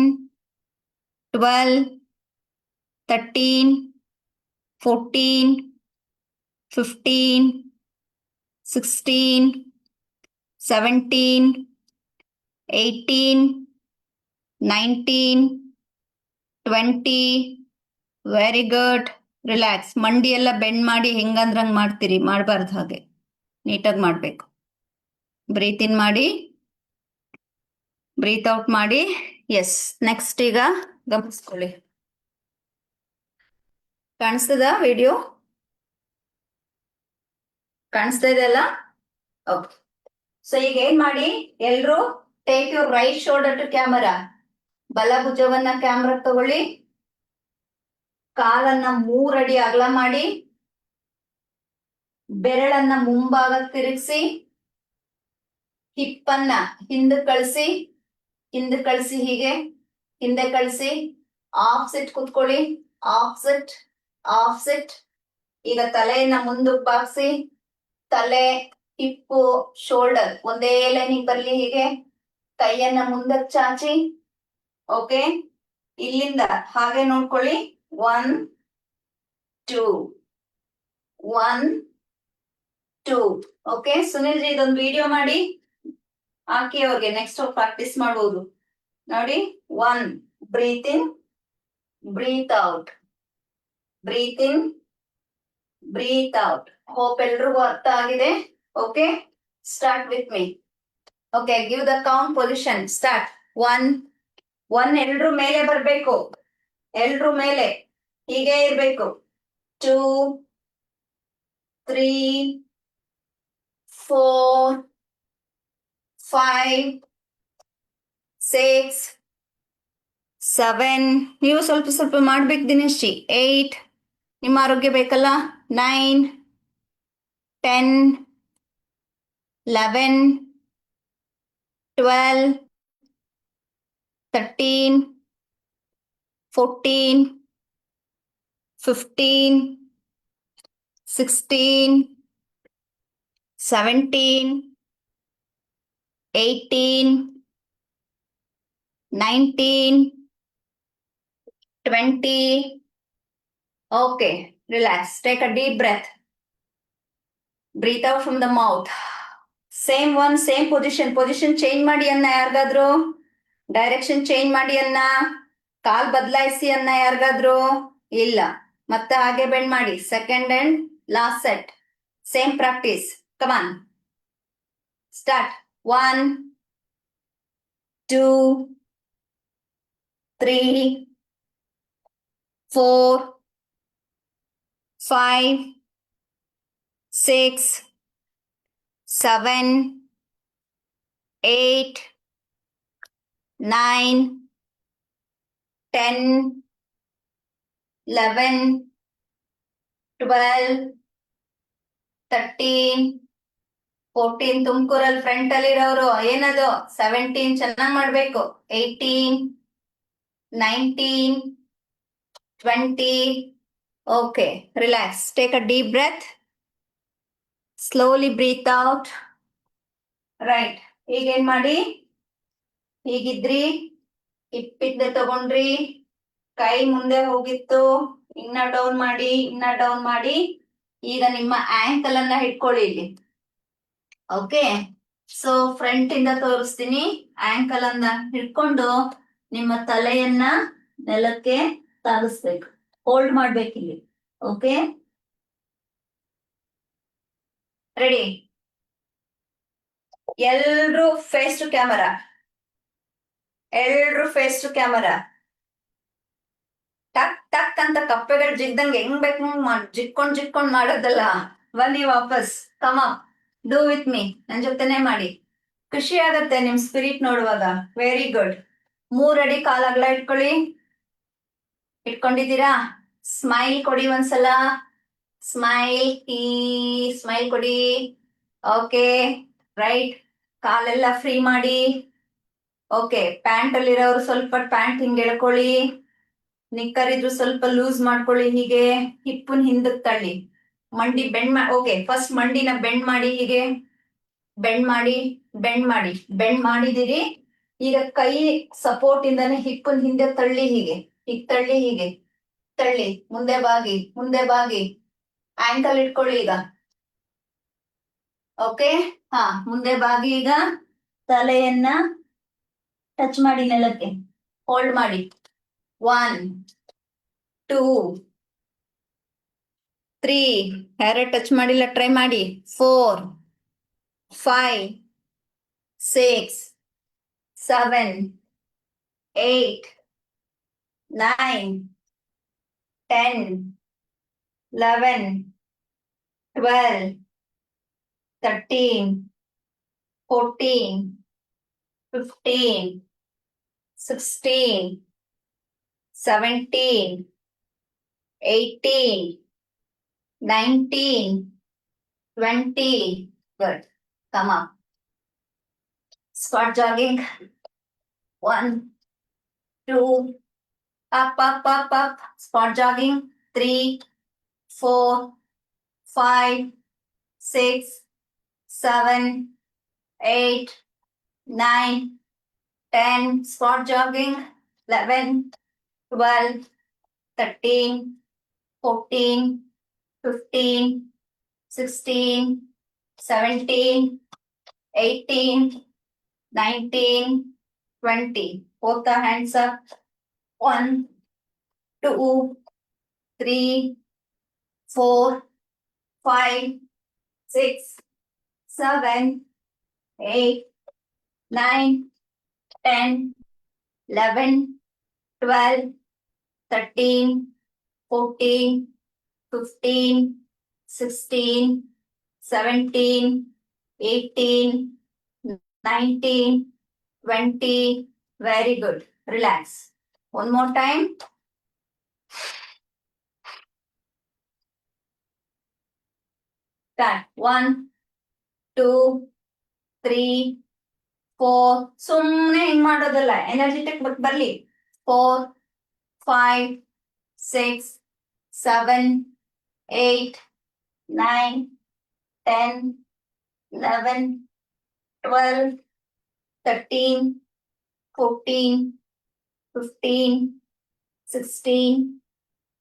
12 13 14 15 16 17 18 19 20. Very good. ರಿಲ್ಯಾಕ್ಸ್. ಮಂಡಿ ಎಲ್ಲ ಬೆಂಡ್ ಮಾಡಿ ಹೆಂಗಂದ್ರಂಗೆ ಮಾಡ್ತೀರಿ, ಮಾಡಬಾರ್ದು ಹಾಗೆ. ನೀಟಾಗಿ ಮಾಡಬೇಕು. ಬ್ರೀತ್ ಇನ್ ಮಾಡಿ, ಬ್ರೀತ್ ಔಟ್ ಮಾಡಿ. ಎಸ್, ನೆಕ್ಸ್ಟ್ ಈಗ ಗಮನಿಸ್ಕೊಳ್ಳಿ. ಕಾಣಿಸ್ತದ ವಿಡಿಯೋ? ಕಾಣಿಸ್ತಾ ಇದೆ ಅಲ್ಲ? ಓಕೆ. ಸೊ ಈಗ ಏನ್ ಮಾಡಿ, ಎಲ್ರು take your right shoulder to camera. ಬಲ ಭುಜವನ್ನ ಕ್ಯಾಮ್ರಾ ತಗೊಳ್ಳಿ. ಕಾಲನ್ನ 3 ಅಡಿ ಅಗಲ ಮಾಡಿ, ಬೆರಳನ್ನ ಮುಂಭಾಗ ತಿರುಗಿಸಿ, ಹಿಪ್ಪನ್ನ ಹಿಂದೆ ಕಳಿಸಿ, ಹೀಗೆ ಹಿಂದೆ ಕಳಿಸಿ. ಆಫ್ಸೆಟ್ ಕುತ್ಕೊಳ್ಳಿ, ಆಫ್ಸೆಟ್. ಈಗ ತಲೆಯನ್ನ ಮುಂದಕ್ಕೆ ಬಾಗಿಸಿ, ತಲೆ, ಹಿಪ್ಪು, ಶೋಲ್ಡರ್ ಒಂದೇ ಲೈನಿಗೆ ಬರ್ಲಿ. ಹೀಗೆ ಕೈಯನ್ನ ಮುಂದಕ್ಕೆ ಚಾಚಿ. ಓಕೆ, ಇಲ್ಲಿಂದ ಹಾಗೆ ನೋಡ್ಕೊಳ್ಳಿ. 1 2 1 2. ಓಕೆ, ಸುನಿಲ್ ಜಿ ಇದೊಂದು ವಿಡಿಯೋ ಮಾಡಿ ಹಾಕಿ ಅವ್ರಿಗೆ, ನೆಕ್ಸ್ಟ್ ಪ್ರಾಕ್ಟೀಸ್ ಮಾಡಬಹುದು ನೋಡಿ. 1 ಬ್ರೀತ್ ಇನ್, ಬ್ರೀತ್ ಔಟ್, ಬ್ರೀತ್ ಇನ್, ಬ್ರೀತ್ ಔಟ್. ಹೋಪ್ ಎಲ್ರಿಗೂ ಅರ್ಥ ಆಗಿದೆ. Okay, start with me. Okay, give the count position. Start. 1 ಎಲ್ರು ಮೇಲೆ ಬರ್ಬೇಕು. ಎಲ್ರು ಮೇಲೆ ಹೀಗೆ ಇರ್ಬೇಕು. 2, 3, 4, 5, 6, 7. ನೀವು ಸ್ವಲ್ಪ ಸ್ವಲ್ಪ ಮಾಡ್ಬೇಕು ದಿನೇಶಿ. 8, ನಿಮ್ಮ ಆರೋಗ್ಯ ಬೇಕಲ್ಲ. 9, 10, 11, 12, 13, 14, 15, 16, 17, 18, 19, 20. Okay, relax. Take a deep breath. Breathe out from the mouth. Same one, same position. Position change ಮಾಡಿ ಅನ್ನ ಯಾರಿಗಾದ್ರು. ಡೈರೆಕ್ಷನ್ ಚೇಂಜ್ ಮಾಡಿ ಅನ್ನ. ಕಾಲ್ ಬದಲಾಯಿಸಿ ಅನ್ನ ಯಾರಿಗಾದ್ರು. ಇಲ್ಲ. ಮತ್ತೆ ಹಾಗೆ ಬೆಂಡ್ ಮಾಡಿ. Second and last set. Same practice. Come on. Start. 1, 2, 3, 4, 5, 6, 7, 8, 9, 10, 11, 12, 13, 14. ತುಮಕೂರಲ್ಲಿ ಫ್ರಂಟ್ ಅಲ್ಲಿ ಇರೋರು ಏನದು 17 ಚೆನ್ನಾಗಿ ಮಾಡ್ಬೇಕು. 18, 19, 20. Okay, relax. Take a deep breath. Slowly breathe out. Right. ಈಗೇನ್ ಮಾಡಿ, ಹೀಗಿದ್ರಿ, ಹಿಪ್ಪಿಂದ ತಗೊಂಡ್ರಿ, ಕೈ ಮುಂದೆ ಹೋಗಿತ್ತು, ಇನ್ನ ಡೌನ್ ಮಾಡಿ, ಇನ್ನ ಡೌನ್ ಮಾಡಿ. ಈಗ ನಿಮ್ಮ ಆಂಕಲ್ ಅನ್ನ ಹಿಡ್ಕೊಳ್ಳಿ ಇಲ್ಲಿ. ಓಕೆ, ಸೊ ಫ್ರಂಟ್ ಇಂದ ತೋರಿಸ್ತೀನಿ. ಆಂಕಲ್ ಅನ್ನ ಹಿಡ್ಕೊಂಡು ನಿಮ್ಮ ತಲೆಯನ್ನ ನೆಲಕ್ಕೆ ತಾಗಿಸ್ಬೇಕು. ಹೋಲ್ಡ್ ಮಾಡ್ಬೇಕಿಲ್ಲಿ. Okay, ready? ಎಲ್ರು ಫೇಸ್ ಟು ಕ್ಯಾಮರಾ. ಎಲ್ರು ಫೇಸ್ ಟು ಕ್ಯಾಮರಾ. ಟಕ್ ಟಕ್ ಅಂತ ಕಪ್ಪೆಗಳು ಜಿಗ್ದಂಗೆ ಹೆಂಗ್ ಬೇಕು ಜಿಕ್ಕೊಂಡ್ ಮಾಡೋದಲ್ಲ. ಬನ್ನಿ ವಾಪಸ್. Come up, do with me. ನನ್ ಜೊತೆನೆ ಮಾಡಿ. ಖುಷಿ ಆಗತ್ತೆ ನಿಮ್ ಸ್ಪಿರಿಟ್ ನೋಡುವಾಗ. Very good. 3 ಅಡಿ ಕಾಲ್ ಅಗಲ ಇಟ್ಕೊಳ್ಳಿ. ಇಟ್ಕೊಂಡಿದ್ದೀರಾ? ಸ್ಮೈಲ್ ಕೊಡಿ ಒಂದ್ಸಲ. ಸ್ಮೈಲ್. ಸ್ಮೈಲ್ ಕೊಡಿ. Okay, right. ಕಾಲೆಲ್ಲ ಫ್ರೀ ಮಾಡಿ. ಓಕೆ, ಪ್ಯಾಂಟ್ ಅಲ್ಲಿರೋರು ಸ್ವಲ್ಪ ಪ್ಯಾಂಟ್ ಹಿಂಗೆ ಎಳ್ಕೊಳ್ಳಿ. ನಿಕ್ಕರ್ ಇದ್ರು ಸ್ವಲ್ಪ ಲೂಸ್ ಮಾಡ್ಕೊಳ್ಳಿ. ಹೀಗೆ ಹಿಪ್ಪನ್ ಹಿಂದಕ್ ತಳ್ಳಿ. ಮಂಡಿ ಬೆಂಡ್ ಓಕೆ, ಫಸ್ಟ್ ಮಂಡಿನ ಬೆಂಡ್ ಮಾಡಿ. ಹೀಗೆ ಬೆಂಡ್ ಮಾಡಿ, ಬೆಂಡ್ ಮಾಡಿ. ಬೆಂಡ್ ಮಾಡಿದಿರಿ. ಈಗ ಕೈ ಸಪೋರ್ಟ್ ಇಂದಾನೆ ಹಿಪ್ಪನ್ ಹಿಂದೆ ತಳ್ಳಿ. ಹೀಗೆ ಹೀಗ್ ತಳ್ಳಿ. ಹೀಗೆ ತಳ್ಳಿ. ಮುಂದೆ ಬಾಗಿ, ಮುಂದೆ ಬಾಗಿ. ಆಂಕಲ್ ಇಟ್ಕೊಳ್ಳಿ ಈಗ. ಓಕೆ, ಹಾ, ಮುಂದೆ ಬಾಗಿ. ಈಗ ತಲೆಯನ್ನ ಟಚ್ ಮಾಡಿ ನೆಲಕ್ಕೆ. ಹೋಲ್ಡ್ ಮಾಡಿ. 1, 2, 3. ಯಾರೇ ಟಚ್ ಮಾಡಿಲ್ಲ ಟ್ರೈ ಮಾಡಿ. 4, 5, 6, 7, 8, 9, 10, 11, 12, 13, 14, 15, 16, 17, 18, 19, 20. Good. Come up. Squat jogging. 1, 2. Up, up, up, up. Squat jogging. 3, 4, 5, 6, 7, 8, 9, 10. Squat jogging. 11, 12, 13, 14, 15, 16, 17, 18, 19, 20. Both the hands up. 1, 2, 3, 4, 5, 6, 7, 8, 9, 10, 11, 12, 13, 14, 15, 16, 17, 18, 19, 20. Very good. Relax. One more time. Start. 1, 2, 3, 4. ಸುಮ್ಮನೆ ಹಿಂಗ್ ಮಾಡೋದಲ್ಲ, ಎನರ್ಜೆಟಿಕ್ ಬರ್ಲಿ. 4, 5, 6, 7, 8, 9, 10, 11, 12, 13, 14, 15, 16,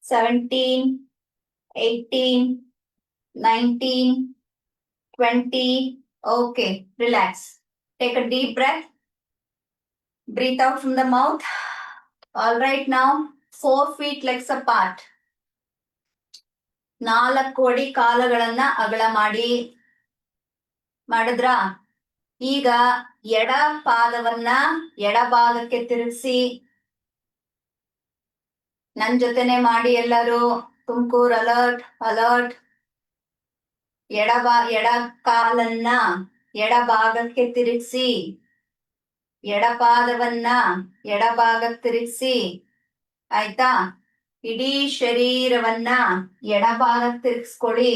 17, 18, 19, 20. Okay, relax. Take a deep breath. Breathe out from the mouth. All right, now 4 feet legs apart. 4 ಅಡಿ ಕಾಲುಗಳನ್ನ ಅಗಲ ಮಾಡಿದ್ರ ಈಗ ಎಡ ಪಾದವನ್ನ ಎಡಭಾಗಕ್ಕೆ ತಿರುಗಿಸಿ. ನನ್ ಜೊತೆನೆ ಮಾಡಿ ಎಲ್ಲರೂ. Tumakuru alert alert. ಎಡ ಕಾಲನ್ನ ಎಡಭಾಗಕ್ಕೆ ತಿರುಗಿಸಿ, ಎಡಪಾದವನ್ನ ಎಡಭಾಗಕ್ಕೆ ತಿರುಗಿಸಿ. ಆಯ್ತಾ? ಇಡೀ ಶರೀರವನ್ನ ಎಡಭಾಗಕ್ಕೆ ತಿರುಗಿಸ್ಕೊಳ್ಳಿ.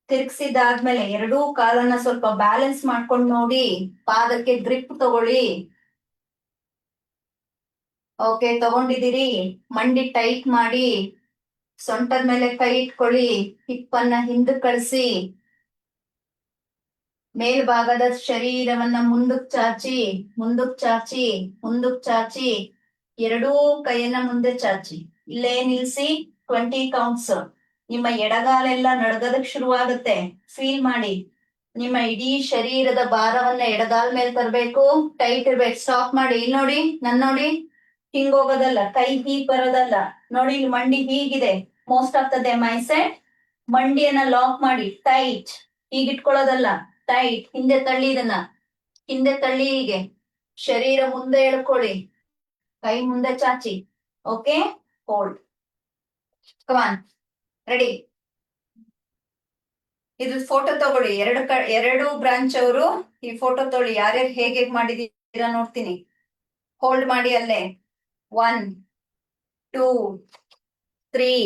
ತಿರುಗಿಸಿದಾದ್ಮೇಲೆ ಎರಡೂ ಕಾಲನ್ನ ಸ್ವಲ್ಪ ಬ್ಯಾಲೆನ್ಸ್ ಮಾಡ್ಕೊಂಡು ನೋಡಿ. ಪಾದಕ್ಕೆ ಗ್ರಿಪ್ ತಗೊಳ್ಳಿ. ಓಕೆ, ತಗೊಂಡಿದ್ದೀರಿ. ಮಂಡಿ ಟೈಟ್ ಮಾಡಿ, ಸೊಂಟದ ಮೇಲೆ ಕೈ ಇಟ್ಕೊಳ್ಳಿ. ಹಿಪ್ಪನ್ನ ಹಿಂದಕ್ಕೆ ಕಳಿಸಿ. ಮೇಲ್ಭಾಗದ ಶರೀರವನ್ನ ಮುಂದಕ್ಕೆ ಚಾಚಿ, ಮುಂದಕ್ಕೆ ಚಾಚಿ, ಮುಂದಕ್ಕೆ ಚಾಚಿ. ಎರಡೂ ಕೈಯನ್ನ ಮುಂದೆ ಚಾಚಿ. ಇಲ್ಲೇ ನಿಲ್ಸಿ. 20 ಕೌಂಟ್ಸ್. ನಿಮ್ಮ ಎಡಗಾಲೆಲ್ಲ ನಡ್ಗದಕ್ ಶುರುವಾಗುತ್ತೆ. ಫೀಲ್ ಮಾಡಿ. ನಿಮ್ಮ ಇಡೀ ಶರೀರದ ಭಾರವನ್ನ ಎಡಗಾಲ್ ಮೇಲೆ ತರಬೇಕು. ಟೈಟ್ ಇರ್ಬೇಕು. ಸ್ಟಾಪ್ ಮಾಡಿ. ಇಲ್ಲಿ ನೋಡಿ, ನನ್ ನೋಡಿ. ಹಿಂಗ್ ಹೋಗೋದಲ್ಲ, ಕೈ ಹೀಗ್ ಬರೋದಲ್ಲ. ನೋಡಿ, ಇಲ್ಲಿ ಮಂಡಿ ಹೀಗಿದೆ. Most of the my set. ಮಂಡಿಯನ್ನ ಲಾಕ್ ಮಾಡಿ. ಟೈಟ್. ಹೀಗ್ ಇಟ್ಕೊಳ್ಳೋದಲ್ಲ, ಟೈಟ್. ಹಿಂದೆ ತಳ್ಳಿ. ಇದನ್ನ ಹಿಂದೆ ತಳ್ಳಿ. ಹೀಗೆ ಶರೀರ ಮುಂದೆ ಎಳ್ಕೊಳ್ಳಿ. ಕೈ ಮುಂದೆ ಚಾಚಿ. Okay, hold. Come on, ready. ಇದು ಫೋಟೋ ತಗೊಳ್ಳಿ. ಎರಡು ಬ್ರಾಂಚ್ ಅವರು ಈ ಫೋಟೋ ತಗೊಳ್ಳಿ. ಯಾರ್ಯಾರು ಹೇಗೆ ಮಾಡಿದೀರಾ ನೋಡ್ತೀನಿ. ಹೋಲ್ಡ್ ಮಾಡಿ ಅಲ್ಲೇ. 1, 2, 3,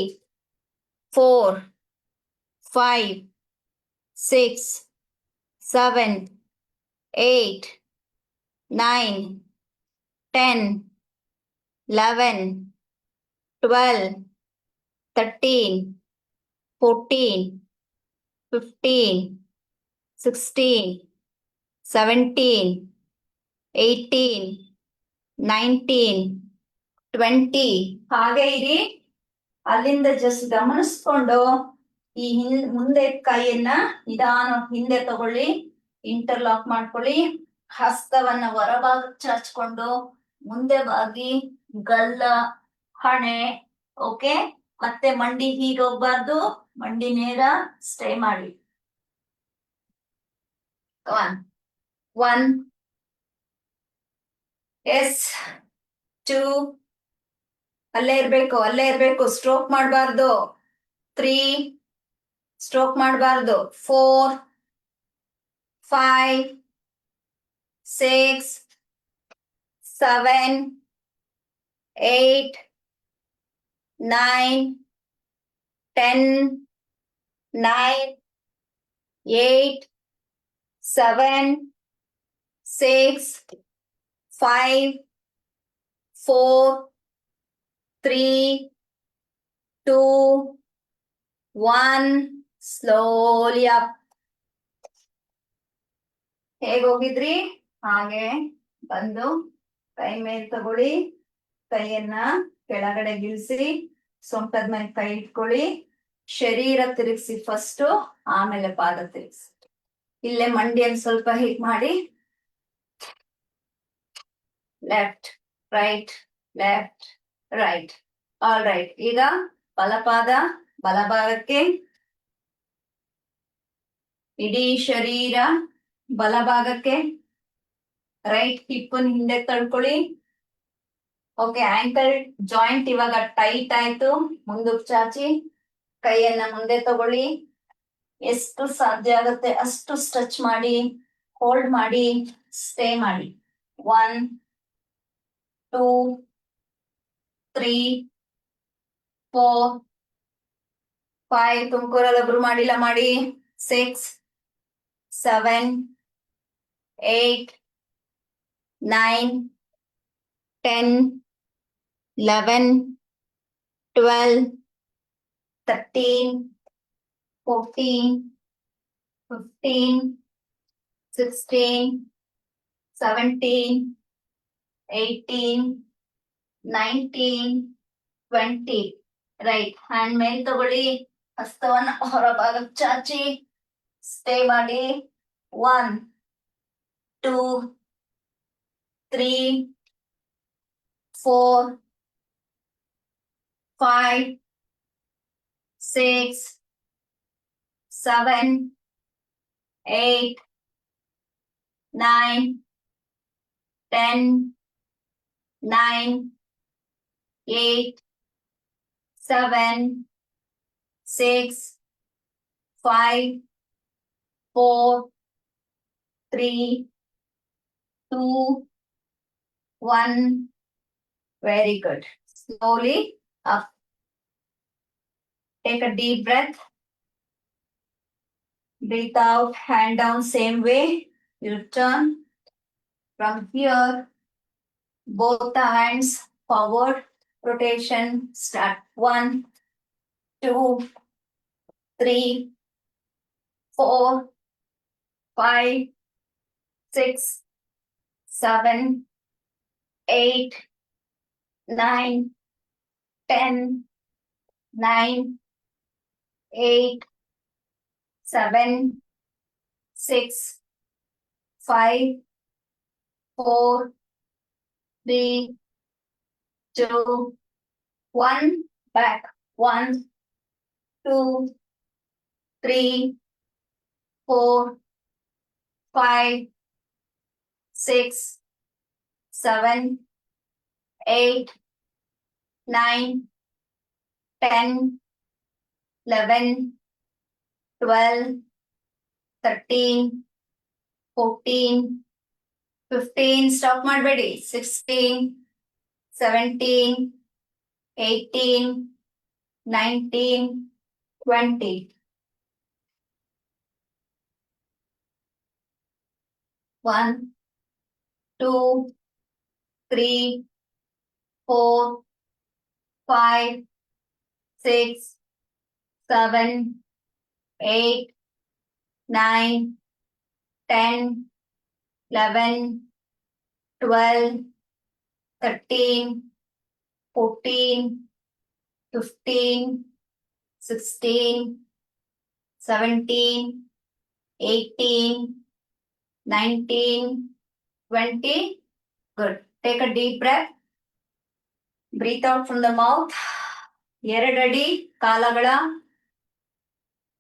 4, 5, 6, 7, 8, 9, 10, 11, 12, 13, 14, 15, 16, 17, 18, 19, 20. ಹಾಗೆ ಇರಿ. ಅಲ್ಲಿಂದ ಜಸ್ಟ್ ಗಮನಿಸ್ಕೊಂಡು ಈ ಮುಂದೆ ಕೈಯನ್ನ ನಿಧಾನ ಹಿಂದೆ ತಗೊಳ್ಳಿ. ಇಂಟರ್ಲಾಕ್ ಮಾಡ್ಕೊಳ್ಳಿ. ಹಸ್ತವನ್ನ ಹೊರಭಾಗಕ್ಕೆ ಚಾಚ್ಕೊಂಡು ಮುಂದೆ ಬಾಗಿ, ಗಲ್ಲ, ಹಣೆ. ಓಕೆ, ಮತ್ತೆ ಮಂಡಿ ಹೀಗೆ ಹೋಗ್ಬಾರ್ದು. ಮಂಡಿ ನೇರ ಸ್ಟೇ ಮಾಡಿ. 1, ಎಸ್. 2, ಅಲ್ಲೇ ಇರ್ಬೇಕು. ಸ್ಟ್ರೋಕ್ ಮಾಡಬಾರ್ದು. 3, ಸ್ಟ್ರೋಕ್ ಮಾಡಬಾರ್ದು. 4, 5, 6, 7, 8, 9, 10, 9, 8, 7, 6, 5, 4, 3, 2, 1. Slowly up. ಹೇಗ್ ಹೋಗಿದ್ರಿ ಹಾಗೆ ಬಂದು ಕೈ ಮೇಲೆ ತಗೊಳ್ಳಿ. ಕೈಯನ್ನ ಕೆಳಗಡೆ ಗಿಳಿಸಿ. ಸೊಂಟದ ಮೇಲೆ ಕೈ ಇಟ್ಕೊಳ್ಳಿ. ಶರೀರ ತಿರುಗಿಸಿ ಫಸ್ಟ್, ಆಮೇಲೆ ಪಾದ ತಿರುಗಿಸಿ. ಇಲ್ಲೇ ಮಂಡಿಯನ್ನು ಸ್ವಲ್ಪ ಹೀಟ್ ಮಾಡಿ. Left, right, left, right. All right. ಈಗ ಬಲಪಾದ ಬಲಭಾಗಕ್ಕೆ. ಇಡೀ ಶರೀರ ಬಲಭಾಗಕ್ಕೆ. ರೈಟ್ ಹಿಪ್ಪನ್ ಹಿಂದೆ ತಳ್ಕೊಳ್ಳಿ. ಓಕೆ, ಆಂಕಲ್ ಜಾಯಿಂಟ್ ಇವಾಗ ಟೈಟ್ ಆಯ್ತು. ಮುಂದಕ್ಕೆ ಚಾಚಿ ಕೈಯನ್ನ ಮುಂದೆ ತಗೊಳ್ಳಿ. ಎಷ್ಟು ಸಾಧ್ಯ ಆಗುತ್ತೆ ಅಷ್ಟು ಸ್ಟ್ರೆಚ್ ಮಾಡಿ, ಹೋಲ್ಡ್ ಮಾಡಿ, ಸ್ಟೇ ಮಾಡಿ. 1 2 3 4 5 ತುಮಕೂರಲ್ಲಿ ಒಬ್ರು ಮಾಡಿಲ್ಲ, ಮಾಡಿ. 6 7 8 9 10 11 12 13 14 15 16 17 18 19 20. ರೈಟ್ ಹ್ಯಾಂಡ್ ಮೇಲ್ ತಗೊಳ್ಳಿ, ಹಸ್ತವನ್ನ ಹೊರಭಾಗಕ್ಕೆ ಚಾಚಿ, ಸ್ಟೇ ಮಾಡಿ. 1 2 3 4 5 6 7 8 9 10 9 8 7 6 5 4 3 2 1. Very good. Slowly up. Take a deep breath. Breathe out, hand down same way. You turn from here. Both the hands forward. Rotation. Start. 1 2 3 4 5 6 7 8 9 10 9 8 7 6 5 4 3 2 1. Back. 1 2 3 4 5 6 7 8 9 10 11 12 13 14 15. Stop ಮಾಡಬೇಡಿ. 16 17 18 19 20. 1 2 3 4 5 6 7 8 9 10 11 12 13 14 15 16 17 18 19 20. Good. Take a deep breath. Breathe out from the mouth. 2 ಅಡಿ ಕಾಲಗಳ.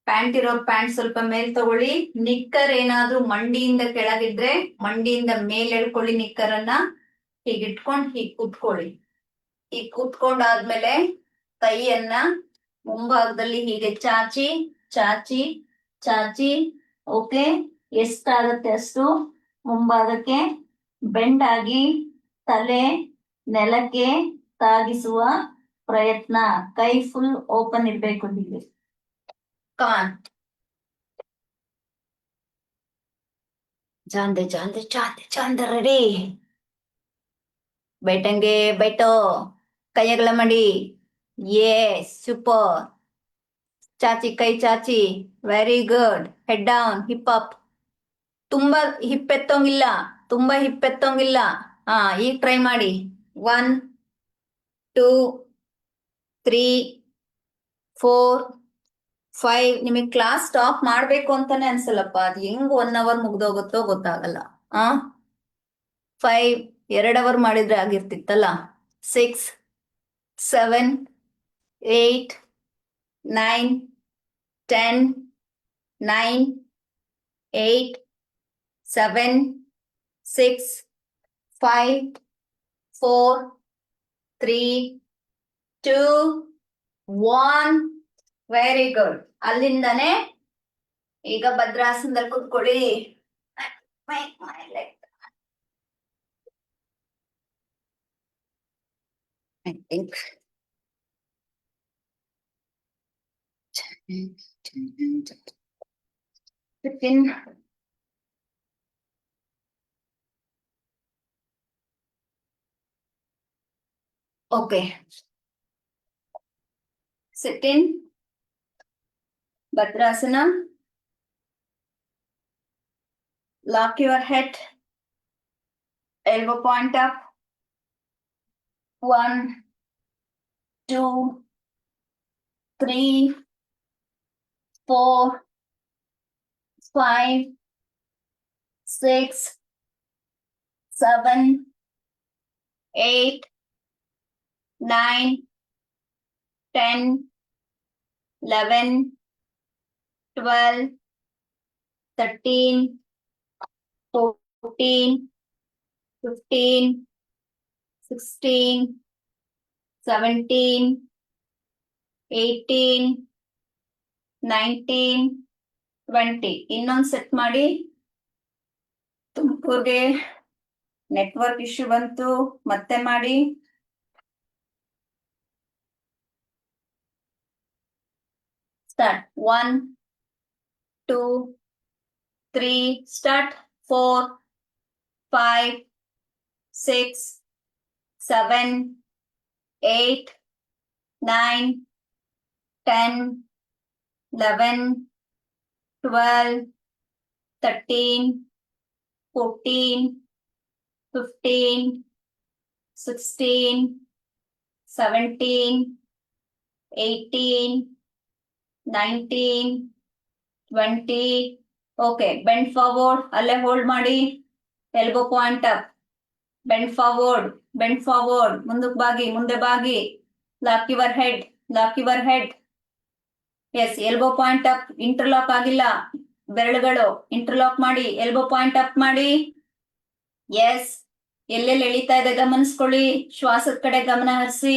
Pant ಇರೋ pant ಸ್ವಲ್ಪ ಮೇಲ್ ತಗೊಳ್ಳಿ. Knicker ಏನಾದ್ರೂ ಮಂಡಿಯಿಂದ ಕೆಳಗಿದ್ರೆ ಮಂಡಿಯಿಂದ ಮೇಲ್ ಎಳ್ಕೊಳ್ಳಿ. Knicker ಅನ್ನ ಹೀಗೆ ಇಟ್ಕೊಂಡು ಹೀಗೆ ಕೂತ್ಕೊಳ್ಳಿ. ಹೀಗೆ ಕೂತ್ಕೊಂಡಾದ್ಮೇಲೆ ಕೈಯನ್ನ ಮುಂಭಾಗದಲ್ಲಿ ಹೀಗೆ ಚಾಚಿ ಚಾಚಿ ಚಾಚಿ. ಓಕೆ, ಎಷ್ಟಾಗತ್ತೆ ಅಷ್ಟು ಮುಂಭಾಗಕ್ಕೆ ಬೆಂಡ್ ಆಗಿ ತಲೆ ನೆಲಕ್ಕೆ ತಾಗಿಸುವ ಪ್ರಯತ್ನ. ಕೈ ಫುಲ್ ಓಪನ್ ಇರ್ಬೇಕು. ಹೀಗೆ ಕಾನ್ ಜಾಂದೆ ಜಾಂದೆ ಚಾಂದೆ ಚಾಂದ. ರೆಡಿ. बैठेंगे, बैठो. कई अगला मड़ी. Yes, super. ಚಾಚಿ ಕೈ ಚಾಚಿ. Very good. Head down, hip up. ತುಂಬಾ ಹಿಪ್ ಎತ್ತೋಂಗಿಲ್ಲ, ತುಂಬಾ ಹಿಪ್ ಎತ್ತೋಂಗಿಲ್ಲ. ಈಗ ಟ್ರೈ ಮಾಡಿ. 1 2 3 4 5. ನಿಮಗೆ ಕ್ಲಾಸ್ ಸ್ಟಾಪ್ ಮಾಡ್ಬೇಕು ಅಂತಾನೆ ಅನ್ಸಲ್ಲಪ್ಪ. ಅದು ಹೆಂಗ್ 1 hour ಮುಗ್ದೋಗುತ್ತೋ ಗೊತ್ತಾಗಲ್ಲ. 5 2 hour ಮಾಡಿದ್ರೆ ಆಗಿರ್ತಿತ್ತಲ್ಲ. 6 7 8 9 10 9 8 7 6 5 4 3, 2, 1. Very good. ಅಲ್ಲಿಂದಾನೆ ಈಗ ಭದ್ರಾಸನದಲ್ಲಿ ಕೂತ್ಕೊಳ್ಳಿ. I think. Within. Okay. Sit in. Bhadrasana. Lock your head. Elbow point up. 1, 2, 3, 4, 5, 6, 7, 8, 9, 10, 11, 12, 13, 14, 15, 16, 17, 18, 19, 20. ಇನ್ನೊಂದು ಸೆಟ್ ಮಾಡಿ. ತುಮಕೂರ್ಗೆ ನೆಟ್ವರ್ಕ್ ಇಶ್ಯೂ ಬಂತು, ಮತ್ತೆ ಮಾಡಿ. Start. 1, 2, 3, start. 4, 5, 6, 7, 8, 9, 10, 11, 12, 13, 14, 15, 16, 17, 18, 19, 20. Okay, bend forward. ಅಲ್ಲೇ ಹೋಲ್ಡ್ ಮಾಡಿ. Elbow point up. Bend forward, bend forward. ಮುಂದಕ್ಕೆ ಬಾಗಿ, ಮುಂದೆ ಬಾಗಿ. Lock your head, lock your head. Yes, elbow point up. Interlock ಆಗಿಲ್ಲ ಬೆರಳುಗಳು. ಇಂಟರ್ಲಾಕ್ ಮಾಡಿ. ಎಲ್ಬೋ ಪಾಯಿಂಟ್ ಅಪ್ ಮಾಡಿ. ಎಸ್, ಎಲ್ಲೆಲ್ಲಿ ಎಳಿತಾ ಇದೆ ಗಮನಿಸ್ಕೊಳ್ಳಿ. ಶ್ವಾಸದ ಕಡೆ ಗಮನ ಹರಿಸಿ.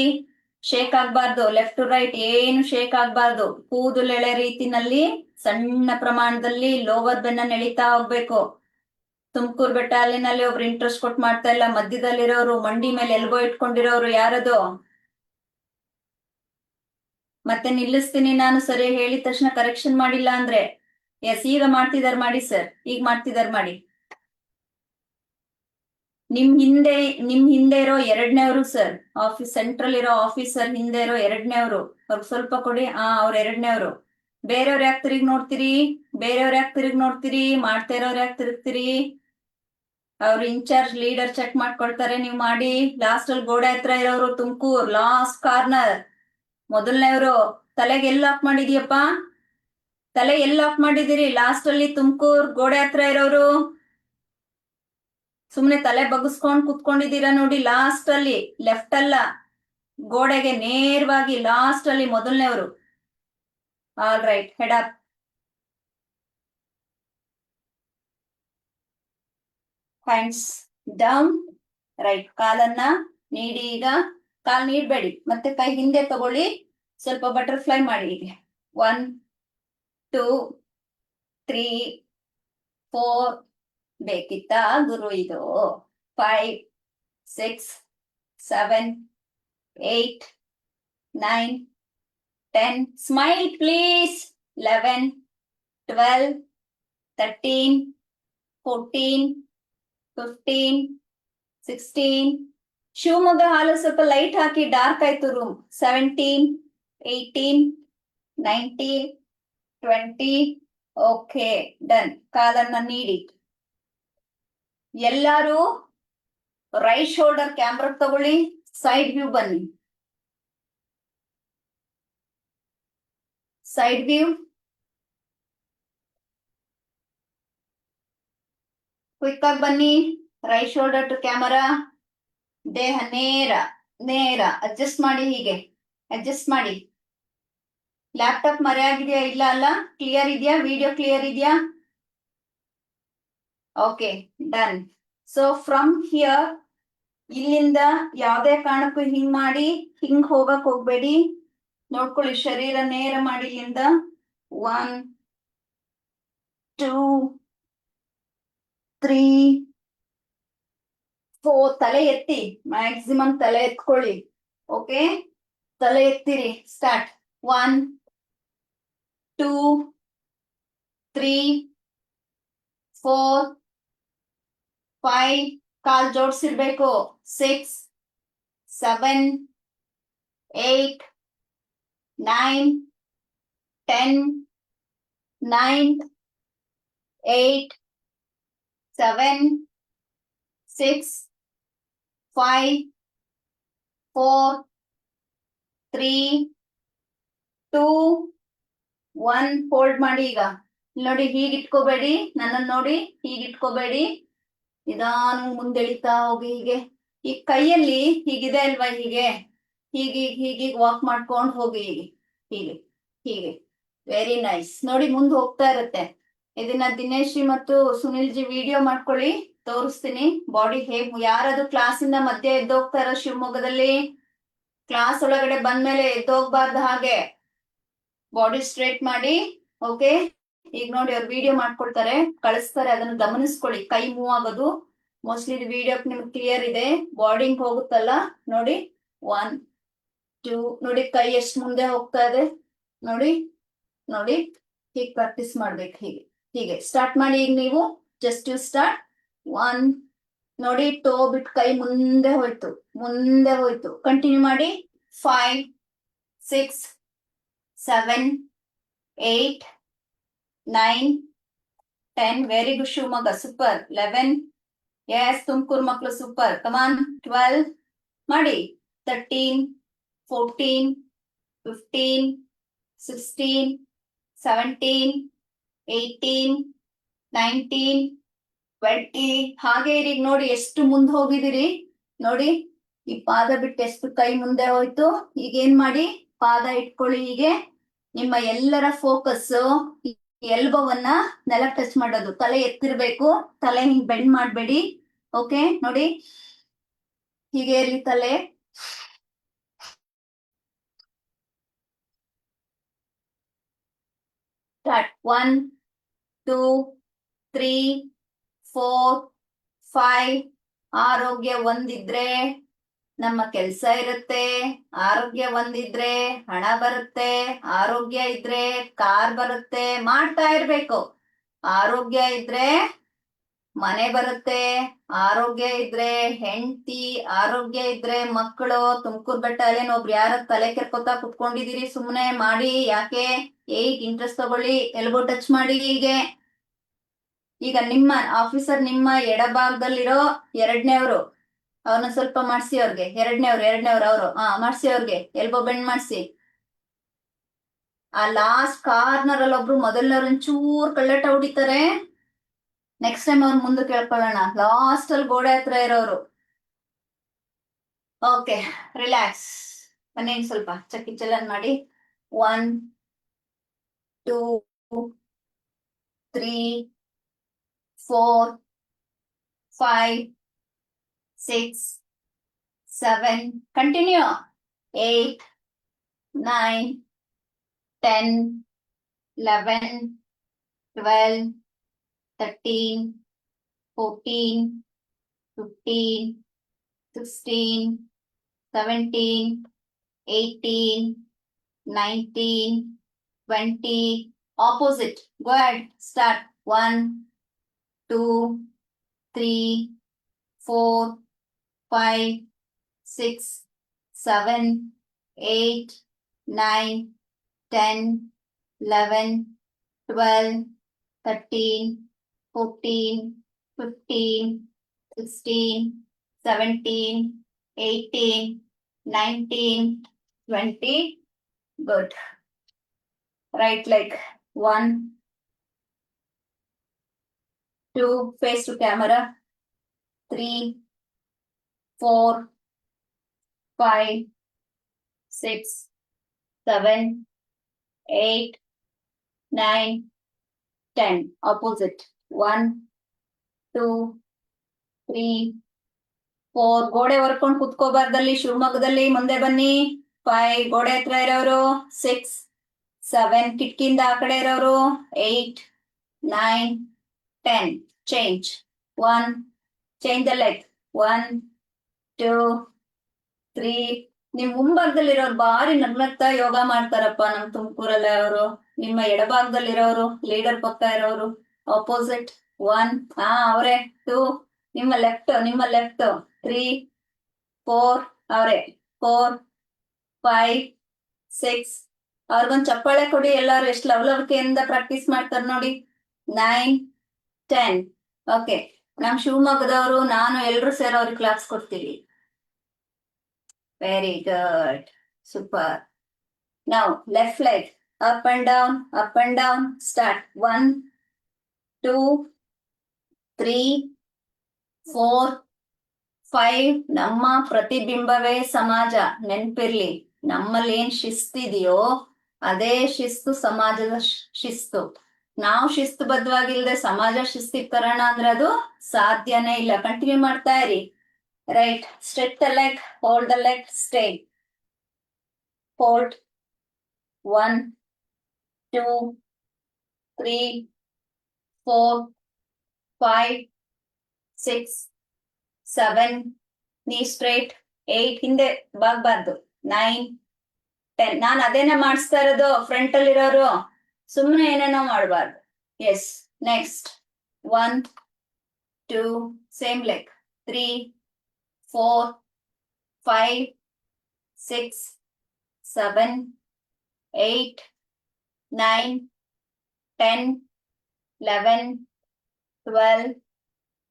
ಶೇಕ್ ಆಗ್ಬಾರ್ದು. ಲೆಫ್ಟ್ ಟು ರೈಟ್ ಏನು ಶೇಕ್ ಆಗ್ಬಾರ್ದು. ಕೂದಲು ಎಳೆ ರೀತಿನಲ್ಲಿ ಸಣ್ಣ ಪ್ರಮಾಣದಲ್ಲಿ ಲೋವರ್ ಬೆನ್ನ ಎಳಿತಾ ಹೋಗ್ಬೇಕು. ತುಮಕೂರು ಬೆಟ್ಟಾಲಿನಲ್ಲಿ ಒಬ್ರು ಇಂಟ್ರೆಸ್ಟ್ ಕೊಟ್ಟು ಮಾಡ್ತಾ ಇಲ್ಲ. ಮಧ್ಯದಲ್ಲಿರೋರು, ಮಂಡಿ ಮೇಲೆ ಎಲ್ಬೋ ಇಟ್ಕೊಂಡಿರೋರು ಯಾರದು? ಮತ್ತೆ ನಿಲ್ಲಿಸ್ತೀನಿ ನಾನು. ಸರಿ ಹೇಳಿದ ತಕ್ಷಣ ಕರೆಕ್ಷನ್ ಮಾಡಿಲ್ಲ ಅಂದ್ರೆ. ಎಸ್, ಈಗ ಮಾಡ್ತಿದಾರೆ ಮಾಡಿ ಸರ್. ಈಗ ಮಾಡ್ತಿದಾರೆ ಮಾಡಿ. ನಿಮ್ ಹಿಂದೆ ಇರೋ ಎರಡನೇವರು ಸರ್. ಆಫೀಸ್ ಸೆಂಟ್ರಲ್ ಇರೋ ಆಫೀಸರ್ ಹಿಂದೆ ಇರೋ ಎರಡನೇವರು. ಅವ್ರಿಗೆ ಸ್ವಲ್ಪ ಕೊಡಿ. ಅವ್ರ ಎರಡನೇವರು. ಬೇರೆಯವ್ರ ಯಾಕೆ ತಿರುಗಿ ನೋಡ್ತೀರಿ? ಬೇರೆಯವ್ರ ಯಾಕೆ ತಿರುಗಿ ನೋಡ್ತೀರಿ? ಮಾಡ್ತಾ ಇರೋರು ಯಾಕೆ ತಿರುಗ್ತೀರಿ? ಅವ್ರ ಇನ್ಚಾರ್ಜ್ ಲೀಡರ್ ಚೆಕ್ ಮಾಡ್ಕೊಳ್ತಾರೆ, ನೀವು ಮಾಡಿ. ಲಾಸ್ಟ್ ಅಲ್ಲಿ ಗೋಡೆ ಹತ್ರ ಇರೋರು ತುಮಕೂರ್, ಲಾಸ್ಟ್ ಕಾರ್ನರ್. ಮೊದಲನೇವರು. ತಲೆಗೆ ಎಲ್ಲಿ ಲಾಕ್ ಮಾಡಿದ್ಯಪ್ಪ? ತಲೆ ಎಲ್ಲಿ ಲಾಕ್ ಮಾಡಿದಿರಿ? ಲಾಸ್ಟ್ ಅಲ್ಲಿ ತುಮಕೂರ್ ಗೋಡೆ ಹತ್ರ ಇರೋರು. ಸುಮ್ನೆ ತಲೆ ಬಗ್ಗಿಸ್ಕೊಂಡ್ ಕುತ್ಕೊಂಡಿದ್ದೀರಾ ನೋಡಿ. ಲಾಸ್ಟ್ ಅಲ್ಲಿ, ಲೆಫ್ಟ್ ಅಲ್ಲ, ಗೋಡೆಗೆ ನೇರವಾಗಿ ಲಾಸ್ಟ್ ಅಲ್ಲಿ ಮೊದಲನೇವರು. All right, head up. Hands down. Right, ಕಾಲನ್ನ ನೀಡಿ. ಈಗ ಕಾಲ್ ನೀಡ್ಬೇಡಿ, ಮತ್ತೆ ಕೈ ಹಿಂದೆ ತಗೊಳ್ಳಿ. ಸ್ವಲ್ಪ ಬಟರ್ಫ್ಲೈ ಮಾಡಿ. ಈಗ 1, 2, 3, 4. ಬೇಕಿತ್ತಾ ಗುರು ಇದು? 5, 6, 7, 8, 9, 10. Smile please. 11, 12, 13, 14, 15, 16. ಶಿವಮೊಗ್ಗ ಹಾಲು ಸ್ವಲ್ಪ ಲೈಟ್ ಹಾಕಿ, ಡಾರ್ಕ್ ಆಯ್ತು ರೂಮ್. 17, 18, 19, 20. Okay, done. ಕಾಲನ್ನ ನೀಡಿ. ಎಲ್ಲಾರು ರೈಟ್ ಶೋಲ್ಡರ್ ಕ್ಯಾಮ್ರಾ ತಗೊಳ್ಳಿ. ಸೈಡ್ ವ್ಯೂ ಬನ್ನಿ. Side view. ಕ್ವಿಕ್ ಆಗಿ ಬನ್ನಿ. Right shoulder to camera. ದೇಹ ನೇರ ನೇರ. ಅಡ್ಜಸ್ಟ್ ಮಾಡಿ. ಹೀಗೆ ಅಡ್ಜಸ್ಟ್ ಮಾಡಿ. ಲ್ಯಾಪ್ಟಾಪ್ ಮರೆಯಾಗಿದೆಯಾ? ಇಲ್ಲ ಅಲ್ಲ, ಕ್ಲಿಯರ್ ಇದೆಯಾ? ವಿಡಿಯೋ ಕ್ಲಿಯರ್ ಇದೆಯಾ? Okay, done. So from here ಇಲ್ಲಿಂದ ಯಾವ್ದೇ ಕಾರಣಕ್ಕೂ ಹಿಂಗ್ ಮಾಡಿ ಹಿಂಗ್ ಹೋಗಕ್ ಹೋಗ್ಬೇಡಿ. ನೋಡ್ಕೊಳ್ಳಿ, ಶರೀರ ನೇರ ಮಾಡಿ ಇಲ್ಲಿಂದ 1 2 3 4 ತಲೆ ಎತ್ತಿ, ಮ್ಯಾಕ್ಸಿಮಮ್ ತಲೆ ಎತ್ಕೊಳ್ಳಿ. ಓಕೆ, ತಲೆ ಎತ್ತಿರಿ. ಸ್ಟಾರ್ಟ್. 1 2 3 4 5 ಕಾಲ್ ಜೋಡ್ಸಿರ್ಬೇಕು. 6 7 8 9 10 9 8 7 6 5 4 3 2 1 ಫೋಲ್ಡ್ ಮಾಡಿ. ಈಗ ನೋಡಿ, ಹೀಗೆ ಇಟ್ಕೋಬೇಡಿ, ನನ್ನನ್ನು ನೋಡಿ ಹೀಗೆ ಇಟ್ಕೋಬೇಡಿ. ನಿಧಾನ ಮುಂದೆ ಎಳಿತಾ ಹೋಗಿ. ಹೀಗೆ ಈ ಕೈಯಲ್ಲಿ ಹೀಗಿದೆ ಅಲ್ವಾ, ಹೀಗೆ ಹೀಗೆ ಹೀಗೆ ವಾಕ್ ಮಾಡ್ಕೊಂಡು ಹೋಗಿ. ಹೀಗೆ ಹೀಗೆ ಹೀಗೆ. Very nice. ನೋಡಿ, ಮುಂದೆ ಹೋಗ್ತಾ ಇರುತ್ತೆ. ಇದನ್ನ ದಿನೇಶ್ ಮತ್ತು ಸುನಿಲ್ ಜಿ ವಿಡಿಯೋ ಮಾಡ್ಕೊಳ್ಳಿ, ತೋರಿಸ್ತೀನಿ ಬಾಡಿ ಹೇಗ್. ಯಾರದು ಕ್ಲಾಸಿಂದ ಮಧ್ಯೆ ಎದ್ದೋಗ್ತಾರ ಶಿವಮೊಗ್ಗದಲ್ಲಿ? ಕ್ಲಾಸ್ ಒಳಗಡೆ ಬಂದ್ಮೇಲೆ ಎದ್ದೋಗ್ಬಾರ್ದು, ಹಾಗೆ ಬಾಡಿ ಸ್ಟ್ರೇಟ್ ಮಾಡಿ. ಓಕೆ, ಈಗ ನೋಡಿ ಅವ್ರು ವಿಡಿಯೋ ಮಾಡ್ಕೊಳ್ತಾರೆ, ಕಳಿಸ್ತಾರೆ, ಅದನ್ನ ಗಮನಿಸ್ಕೊಳ್ಳಿ. ಕೈ ಮೂವ್ ಆಗೋದು ಮೋಸ್ಟ್ಲಿ ಇದು ವಿಡಿಯೋ ನಿಮ್ಗೆ ಕ್ಲಿಯರ್ ಇದೆ. ಬಾಡಿಂಗ್ ಹೋಗುತ್ತಲ್ಲ ನೋಡಿ. 1 2 ನೋಡಿ, ಕೈ ಎಷ್ಟು ಮುಂದೆ ಹೋಗ್ತಾ ಇದೆ ನೋಡಿ. ನೋಡಿ, ಹೀಗೆ ಪ್ರಾಕ್ಟೀಸ್ ಮಾಡ್ಬೇಕು. ಹೀಗೆ ಹೀಗೆ ಸ್ಟಾರ್ಟ್ ಮಾಡಿ. ಈಗ ನೀವು ಜಸ್ಟ್ ಯು ಸ್ಟಾರ್ಟ್. 1 ನೋಡಿ, ಟೋ ಬಿಟ್ಟು ಕೈ ಮುಂದೆ ಹೋಯ್ತು, ಮುಂದೆ ಹೋಯ್ತು. ಕಂಟಿನ್ಯೂ ಮಾಡಿ. 5 6 7 8 9 10. Very good Shivamogga, super. 11. Yes, Tumakuru ಮಕ್ಕಳು ಸೂಪರ್. ಕಮಾನ್. 12 ಮಾಡಿ. 13 14 15 16 17 18 19 20. ಹಾಗೆ ಇರಿ. ನೋಡಿ ಎಷ್ಟು ಮುಂದೆ ಹೋಗಿದಿರಿ ನೋಡಿ. ಈ ಪಾದ ಬಿಟ್ಟು ಎಷ್ಟು ಕೈ ಮುಂದೆ ಹೋಯ್ತು. ಈಗ ಏನ್ ಮಾಡಿ, ಪಾದ ಇಟ್ಕೊಳ್ಳಿ. ಹೀಗೆ ನಿಮ್ಮ ಎಲ್ಲರ ಫೋಕಸ್ ಎಲ್ಬವನ್ನ ನೆಲ ಟಚ್ ಮಾಡೋದು. ತಲೆ ಎತ್ತಿರ್ಬೇಕು, ತಲೆ ಹಿಂಗ್ ಬೆಂಡ್ ಮಾಡ್ಬೇಡಿ. ಓಕೆ, ನೋಡಿ ಹೀಗೆ ಇರ್ಲಿ ತಲೆ. ಸ್ಟಾರ್ಟ್. 1 2 3 4 5. ಆರೋಗ್ಯ ಒಂದಿದ್ರೆ ನಮ್ಮ ಕೆಲ್ಸ ಇರುತ್ತೆ. ಆರೋಗ್ಯ ಒಂದಿದ್ರೆ ಹಣ ಬರುತ್ತೆ. ಆರೋಗ್ಯ ಇದ್ರೆ ಕಾರ್ ಬರುತ್ತೆ. ಮಾಡ್ತಾ ಇರ್ಬೇಕು. ಆರೋಗ್ಯ ಇದ್ರೆ ಮನೆ ಬರುತ್ತೆ. ಆರೋಗ್ಯ ಇದ್ರೆ ಹೆಂಡತಿ, ಆರೋಗ್ಯ ಇದ್ರೆ ಮಕ್ಕಳು. ತುಮಕೂರು ಬೆಟ್ಟ ಅಲ್ಲೇನು ಒಬ್ರು ಯಾರ ತಲೆ ಕೆರ್ಕೋತಾ ಕುತ್ಕೊಂಡಿದೀರಿ, ಸುಮ್ಮನೆ ಮಾಡಿ. ಯಾಕೆ? ಏಕ್ ಇಂಟ್ರೆಸ್ಟ್ ತಗೊಳ್ಳಿ, ಎಲ್ಬೋ ಟಚ್ ಮಾಡಿ. ಹೀಗೆ ಈಗ ನಿಮ್ಮ ಆಫೀಸರ್ ನಿಮ್ಮ ಎಡಭಾಗದಲ್ಲಿರೋ 2ನೇವ್ರು, ಅವ್ರನ್ನ ಸ್ವಲ್ಪ ಮಾಡ್ಸಿ. ಅವ್ರಿಗೆ 2ನೇವ್ರು ಅವರು ಮಾಡ್ಸಿ. ಅವ್ರಿಗೆ ಎಲ್ಬೋ ಬೆಂಡ್ ಮಾಡ್ಸಿ. ಆ ಲಾಸ್ಟ್ ಕಾರ್ನರ್ ಅಲ್ಲಿ ಒಬ್ರು ಮೊದಲನವ್ರು ಒಂಚೂರ್ ಕಳ್ಳಟ ಹೊಡಿತಾರೆ. ನೆಕ್ಸ್ಟ್ ಟೈಮ್ ಅವ್ರು ಮುಂದೆ ಕೇಳ್ಕೊಳ್ಳೋಣ. ಲಾಸ್ಟ್ ಅಲ್ಲಿ ಗೋಡೆ ಹತ್ರ ಇರೋರು. Okay, relax. ಬನ್ನಿ ಸ್ವಲ್ಪ ಚಕ್ಕಿ ಚಲನ್ ಮಾಡಿ. 1 2 3 4 5 6 7. Continue. 8 9 10 11 12 13 14 15 16 17 18 19 20. Opposite. Go ahead. Start. 1 2 3 4 5 6 7 8 9 10 11 12 13 14 15 16 17 18 19 20. Good. Right leg. 1 2. Face to camera. 3 4 5 6 7 8 9 10. Opposite. 1 2 3 4 ಗೋಡೆ ಹೊರ್ಕೊಂಡು ಕುತ್ಕೋಬಾರ್ದಲ್ಲಿ ಶಿವಮೊಗ್ಗದಲ್ಲಿ ಮುಂದೆ ಬನ್ನಿ. 5 ಗೋಡೆ ಹತ್ರ ಇರೋರು. 6 7 ಕಿಟಕಿಯಿಂದ ಆ ಕಡೆ ಇರೋರು. 8 9 10 ಚೇಂಜ್. 1 change the leg. 1 2 3 ನಿಮ್ ಮುಂಭಾಗದಲ್ಲಿರೋರು ಬಾರಿ ನಗ್ನಗ್ತಾ ಯೋಗ ಮಾಡ್ತಾರಪ್ಪ ನಮ್ ತುಮಕೂರಲ್ಲೇ ಅವರು. ನಿಮ್ಮ ಎಡಭಾಗದಲ್ಲಿರೋರು ಲೀಡರ್ ಪಕ್ಕ ಇರೋರು ಆಪೋಸಿಟ್. 1 ಅವರೇ. 2 ನಿಮ್ಮ ಲೆಫ್ಟ್ 3 4 ಅವರೇ. 4 5 6 ಅವ್ರಿಗೊಂದ್ ಚಪ್ಪಾಳೆ ಕೊಡಿ ಎಲ್ಲಾರು ಎಷ್ಟು ಲವಲವಿಕೆಯಿಂದ ಪ್ರಾಕ್ಟೀಸ್ ಮಾಡ್ತಾರೆ ನೋಡಿ. 9 10 ಓಕೆ. ನಮ್ ಶಿವಮೊಗ್ಗದವರು ನಾನು ಎಲ್ರು ಸೇರಿ ಅವ್ರಿಗೆ ಕ್ಲಾಸ್ ಕೊಡ್ತೀವಿ. Very good, super. Now left leg up and down, start. 1 2 3 4 5 ನಮ್ಮ ಪ್ರತಿಬಿಂಬವೇ ಸಮಾಜ ನೆನ್ಪಿರ್ಲಿ. ನಮ್ಮಲ್ಲಿ ಏನ್ ಶಿಸ್ತಿದೆಯೋ ಅದೇ ಶಿಸ್ತು ಸಮಾಜದ ಶಿಸ್ತು. ನಾವು ಶಿಸ್ತುಬದ್ಧವಾಗಿಲ್ದೆ ಸಮಾಜ ಶಿಸ್ತಿಗೆ ತರೋಣ ಅಂದ್ರೆ ಅದು ಸಾಧ್ಯನೇ ಇಲ್ಲ. ಕಂಟಿನ್ಯೂ ಮಾಡ್ತಾ ಇರಿ. Right, stretch the leg, hold the leg, stay, hold. 1 2 3 4 5 6 7 ನೀ ಸ್ಟ್ರೈಟ್. 8 ಹಿಂದೆ ಬಾಗ್ಬಾರ್ದು. 9 10 ನಾನು ಅದೇನೆ ಮಾಡಿಸ್ತಾ ಇರೋದು. ಫ್ರಂಟ್ ಅಲ್ಲಿ ಇರೋರು ಸುಮ್ಮನೆ ಏನೇನೋ ಮಾಡಬಾರ್ದು. Yes, next 1 2 same leg. 3 4 5 6 7 8 9 10 11 12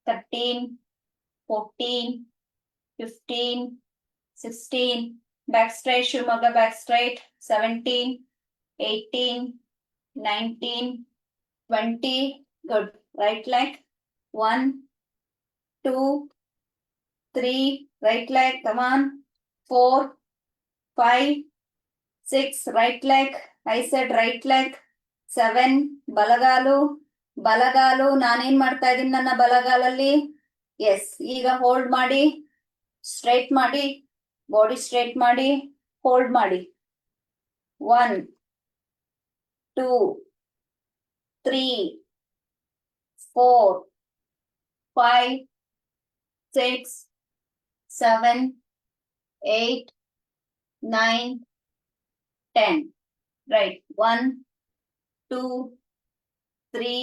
13 14 15 16 back straight, Shivamogga back straight. 17 18 19 20 good. Right leg. 1 2 3 right leg, come on. 4 5 6 right leg, I said right leg. 7 ಬಲಗಾಲು ನಾನೇನ್ ಮಾಡ್ತಾ ಇದ್ದೀನಿ ನನ್ನ ಬಲಗಾಲಲ್ಲಿ. ಎಸ್, ಈಗ ಹೋಲ್ಡ್ ಮಾಡಿ, ಸ್ಟ್ರೈಟ್ ಮಾಡಿ, ಬಾಡಿ ಸ್ಟ್ರೈಟ್ ಮಾಡಿ, ಹೋಲ್ಡ್ ಮಾಡಿ. 1 2 3 4 5 6 7 8 9 10 ರೈಟ್. 1 2 3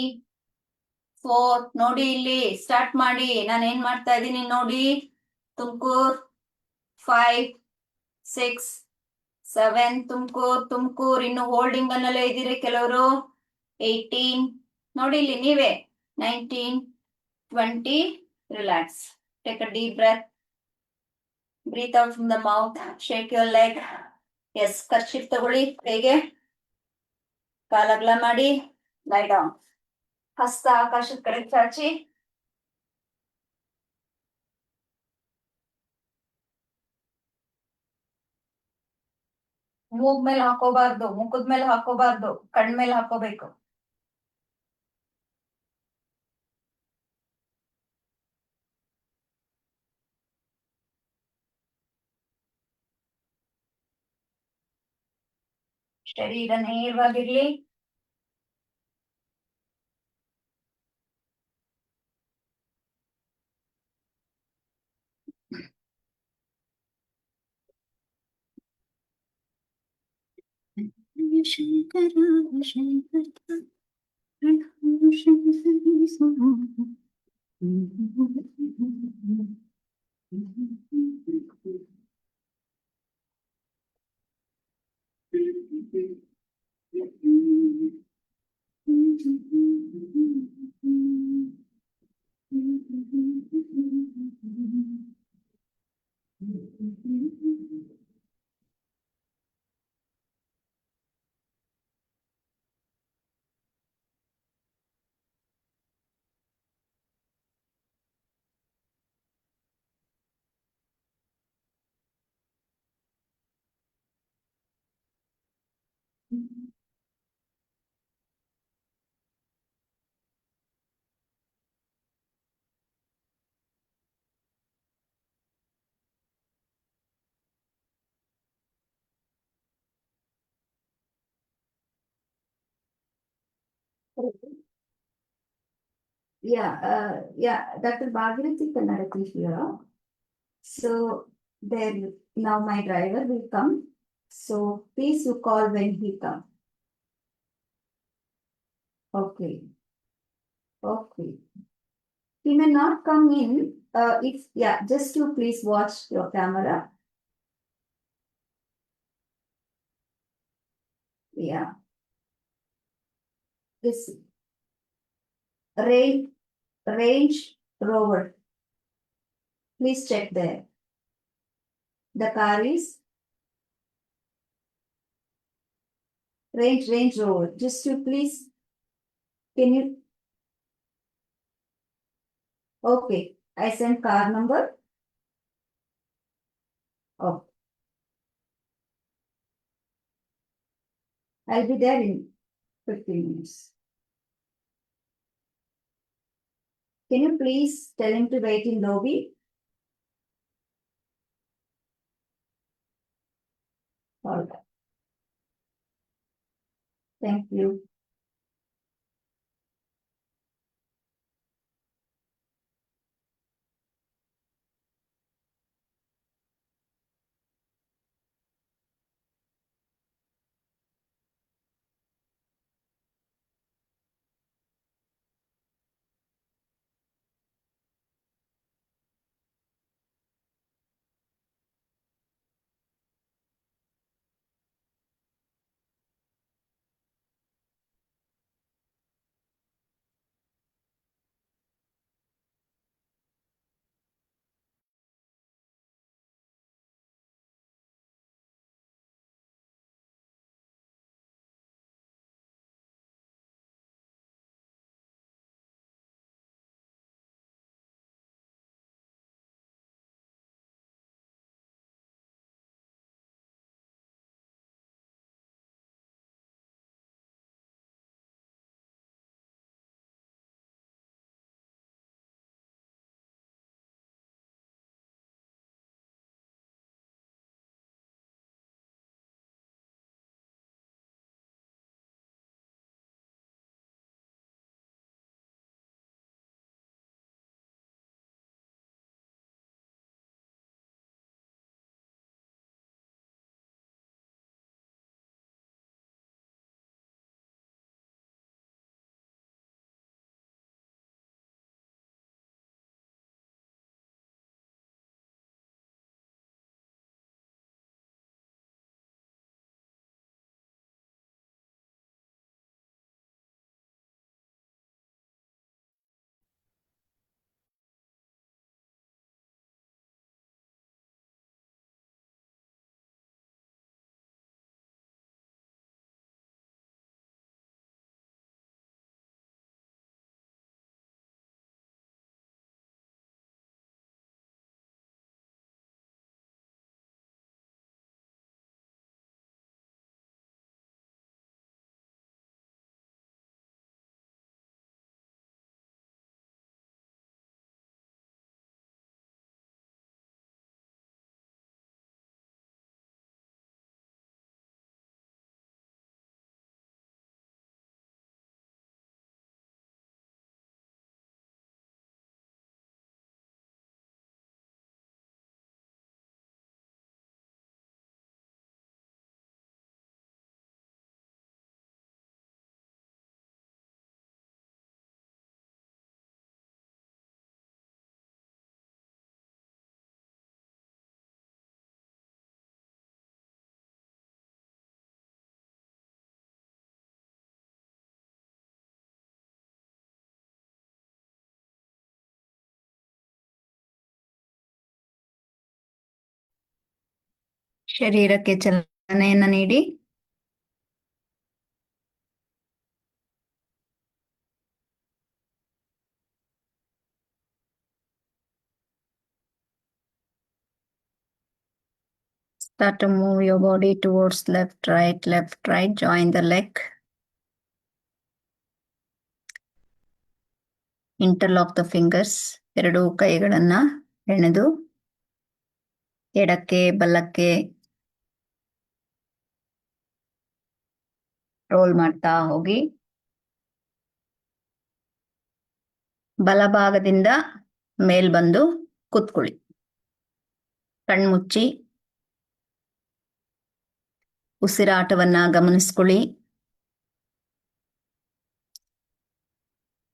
4 ನೋಡಿ ಇಲ್ಲಿ ಸ್ಟಾರ್ಟ್ ಮಾಡಿ. ನಾನು ಏನ್ ಮಾಡ್ತಾ ಇದ್ದೀನಿ ನೋಡಿ. ತುಮಕೂರ್ 5 6 7 ತುಮಕೂರ್ ಇನ್ನು ಹೋಲ್ಡಿಂಗ್ ಅನ್ನಲ್ಲೇ ಇದ್ದೀರಿ ಕೆಲವರು. 18 ನೋಡಿ ಇಲ್ಲಿ ನೀವೇ. 19 20 relax. Take a deep breath. Breathe out from the mouth. Shake your leg. Yes, kerchief ತಗೊಳ್ಳಿ ಕೈಗೆ. ಕಾಲಗ್ಲ ಮಾಡಿ, ಲೈ ಡೌನ್. ಹಸ್ತ ಆಕಾಶದ ಕಡೆ ಚಾಚಿ. ಮೂಗ್ ಮೇಲೆ ಹಾಕೋಬಾರ್ದು, ಮುಖದ ಮೇಲೆ ಹಾಕೋಬಾರ್ದು, ಕಣ್ ಮೇಲೆ ಹಾಕೋಬೇಕು. ಶರೀರ ನೇರವಾಗಿರ್ಲಿ. Shankara Shankara Yeah, Dr. Bhagirathi Kannadati here. So then now my driver will come. So please you call when he come. Okay. Okay. He may not come in. If yeah, just you please watch your camera. Yeah. This range range rover. Please check there. The car is Range Rover. Just you please can you okay. I send car number. Oh, I'll be there in 15 minutes. Can you please tell him to wait in lobby? All right. Thank you. ಶರೀರಕ್ಕೆ ಚಲನೆಯನ್ನ ನೀಡಿ start to move your body towards left, right. Join the leg. Interlock the fingers. ಎರಡು ಕೈಗಳನ್ನ ಎಣೆದು ಎಡಕ್ಕೆ ಬಲಕ್ಕೆ roll ಮಾಡ್ತಾ ಹೋಗಿ ಬಲಭಾಗದಿಂದ ಮೇಲ್ ಬಂದು ಕೂತ್ಕೊಳ್ಳಿ. ಕಣ್ಮುಚ್ಚಿ ಉಸಿರಾಟವನ್ನ ಗಮನಿಸ್ಕೊಳ್ಳಿ.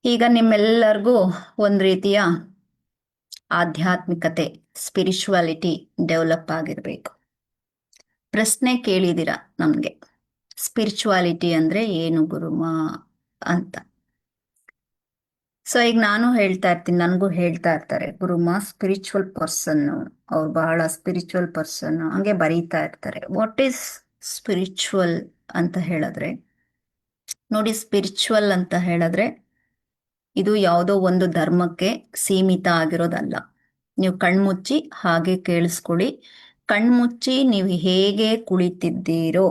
ಈಗ ನಿಮ್ಮೆಲ್ಲರಿಗೂ ಒಂದು ರೀತಿಯ ಆಧ್ಯಾತ್ಮಿಕತೆ, ಸ್ಪಿರಿಚುವಾಲಿಟಿ ಡೆವಲಪ್ ಆಗಿರಬೇಕು. ಪ್ರಶ್ನೆ ಕೇಳಿದಿರ ನಮಗೆ, ಸ್ಪಿರಿಚುವಾಲಿಟಿ ಅಂದ್ರೆ ಏನು ಗುರುಮಾ ಅಂತ. ಸೊ ಈಗ ನಾನು ಹೇಳ್ತಾ ಇರ್ತೀನಿ, ನನಗೂ ಹೇಳ್ತಾ ಇರ್ತಾರೆ ಗುರುಮಾ ಸ್ಪಿರಿಚುವಲ್ ಪರ್ಸನ್, ಅವ್ರು ಬಹಳ ಸ್ಪಿರಿಚುವಲ್ ಪರ್ಸನ್ ಹಂಗೆ ಬರೀತಾ ಇರ್ತಾರೆ. ವಾಟ್ ಈಸ್ ಸ್ಪಿರಿಚುವಲ್ ಅಂತ ಹೇಳಿದ್ರೆ, ನೋಡಿ, ಸ್ಪಿರಿಚುವಲ್ ಅಂತ ಹೇಳಿದ್ರೆ ಇದು ಯಾವುದೋ ಒಂದು ಧರ್ಮಕ್ಕೆ ಸೀಮಿತ ಆಗಿರೋದಲ್ಲ. ನೀವು ಕಣ್ಮುಚ್ಚಿ ಹಾಗೆ ಕೇಳಿಸ್ಕೊಳ್ಳಿ. ಕಣ್ಮುಚ್ಚಿ ನೀವು ಹೇಗೆ ಕುಳಿತಿದ್ದೀರೋ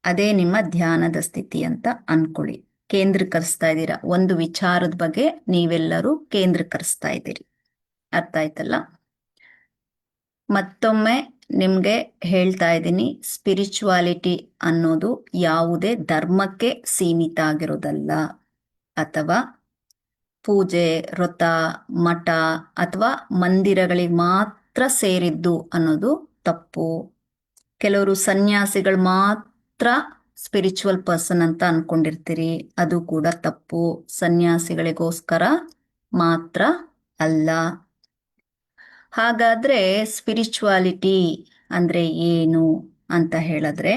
ಅದೇ ನಿಮ್ಮ ಧ್ಯಾನದ ಸ್ಥಿತಿ ಅಂತ ಅನ್ಕೊಳ್ಳಿ. ಕೇಂದ್ರೀಕರಿಸ್ತಾ ಇದ್ದೀರಾ, ಒಂದು ವಿಚಾರದ ಬಗ್ಗೆ ನೀವೆಲ್ಲರೂ ಕೇಂದ್ರೀಕರಿಸ್ತಾ ಇದ್ದೀರಿ. ಅರ್ಥ ಆಯ್ತಲ್ಲ? ಮತ್ತೊಮ್ಮೆ ನಿಮ್ಗೆ ಹೇಳ್ತಾ ಇದ್ದೀನಿ, ಸ್ಪಿರಿಚುವಾಲಿಟಿ ಅನ್ನೋದು ಯಾವುದೇ ಧರ್ಮಕ್ಕೆ ಸೀಮಿತ ಆಗಿರೋದಲ್ಲ, ಅಥವಾ ಪೂಜೆ, ವ್ರತ, ಮಠ ಅಥವಾ ಮಂದಿರಗಳಿಗೆ ಮಾತ್ರ ಸೇರಿದ್ದು ಅನ್ನೋದು ತಪ್ಪು. ಕೆಲವರು ಸನ್ಯಾಸಿಗಳು ಮಾತ್ರ ಸ್ಪಿರಿಚುವಲ್ ಪರ್ಸನ್ ಅಂತ ಅನ್ಕೊಂಡಿರ್ತೀರಿ, ಅದು ಕೂಡ ತಪ್ಪು. ಸನ್ಯಾಸಿಗಳಿಗೋಸ್ಕರ ಮಾತ್ರ ಅಲ್ಲ. ಹಾಗಾದ್ರೆ ಸ್ಪಿರಿಚುವಾಲಿಟಿ ಅಂದ್ರೆ ಏನು ಅಂತ ಹೇಳಿದ್ರೆ,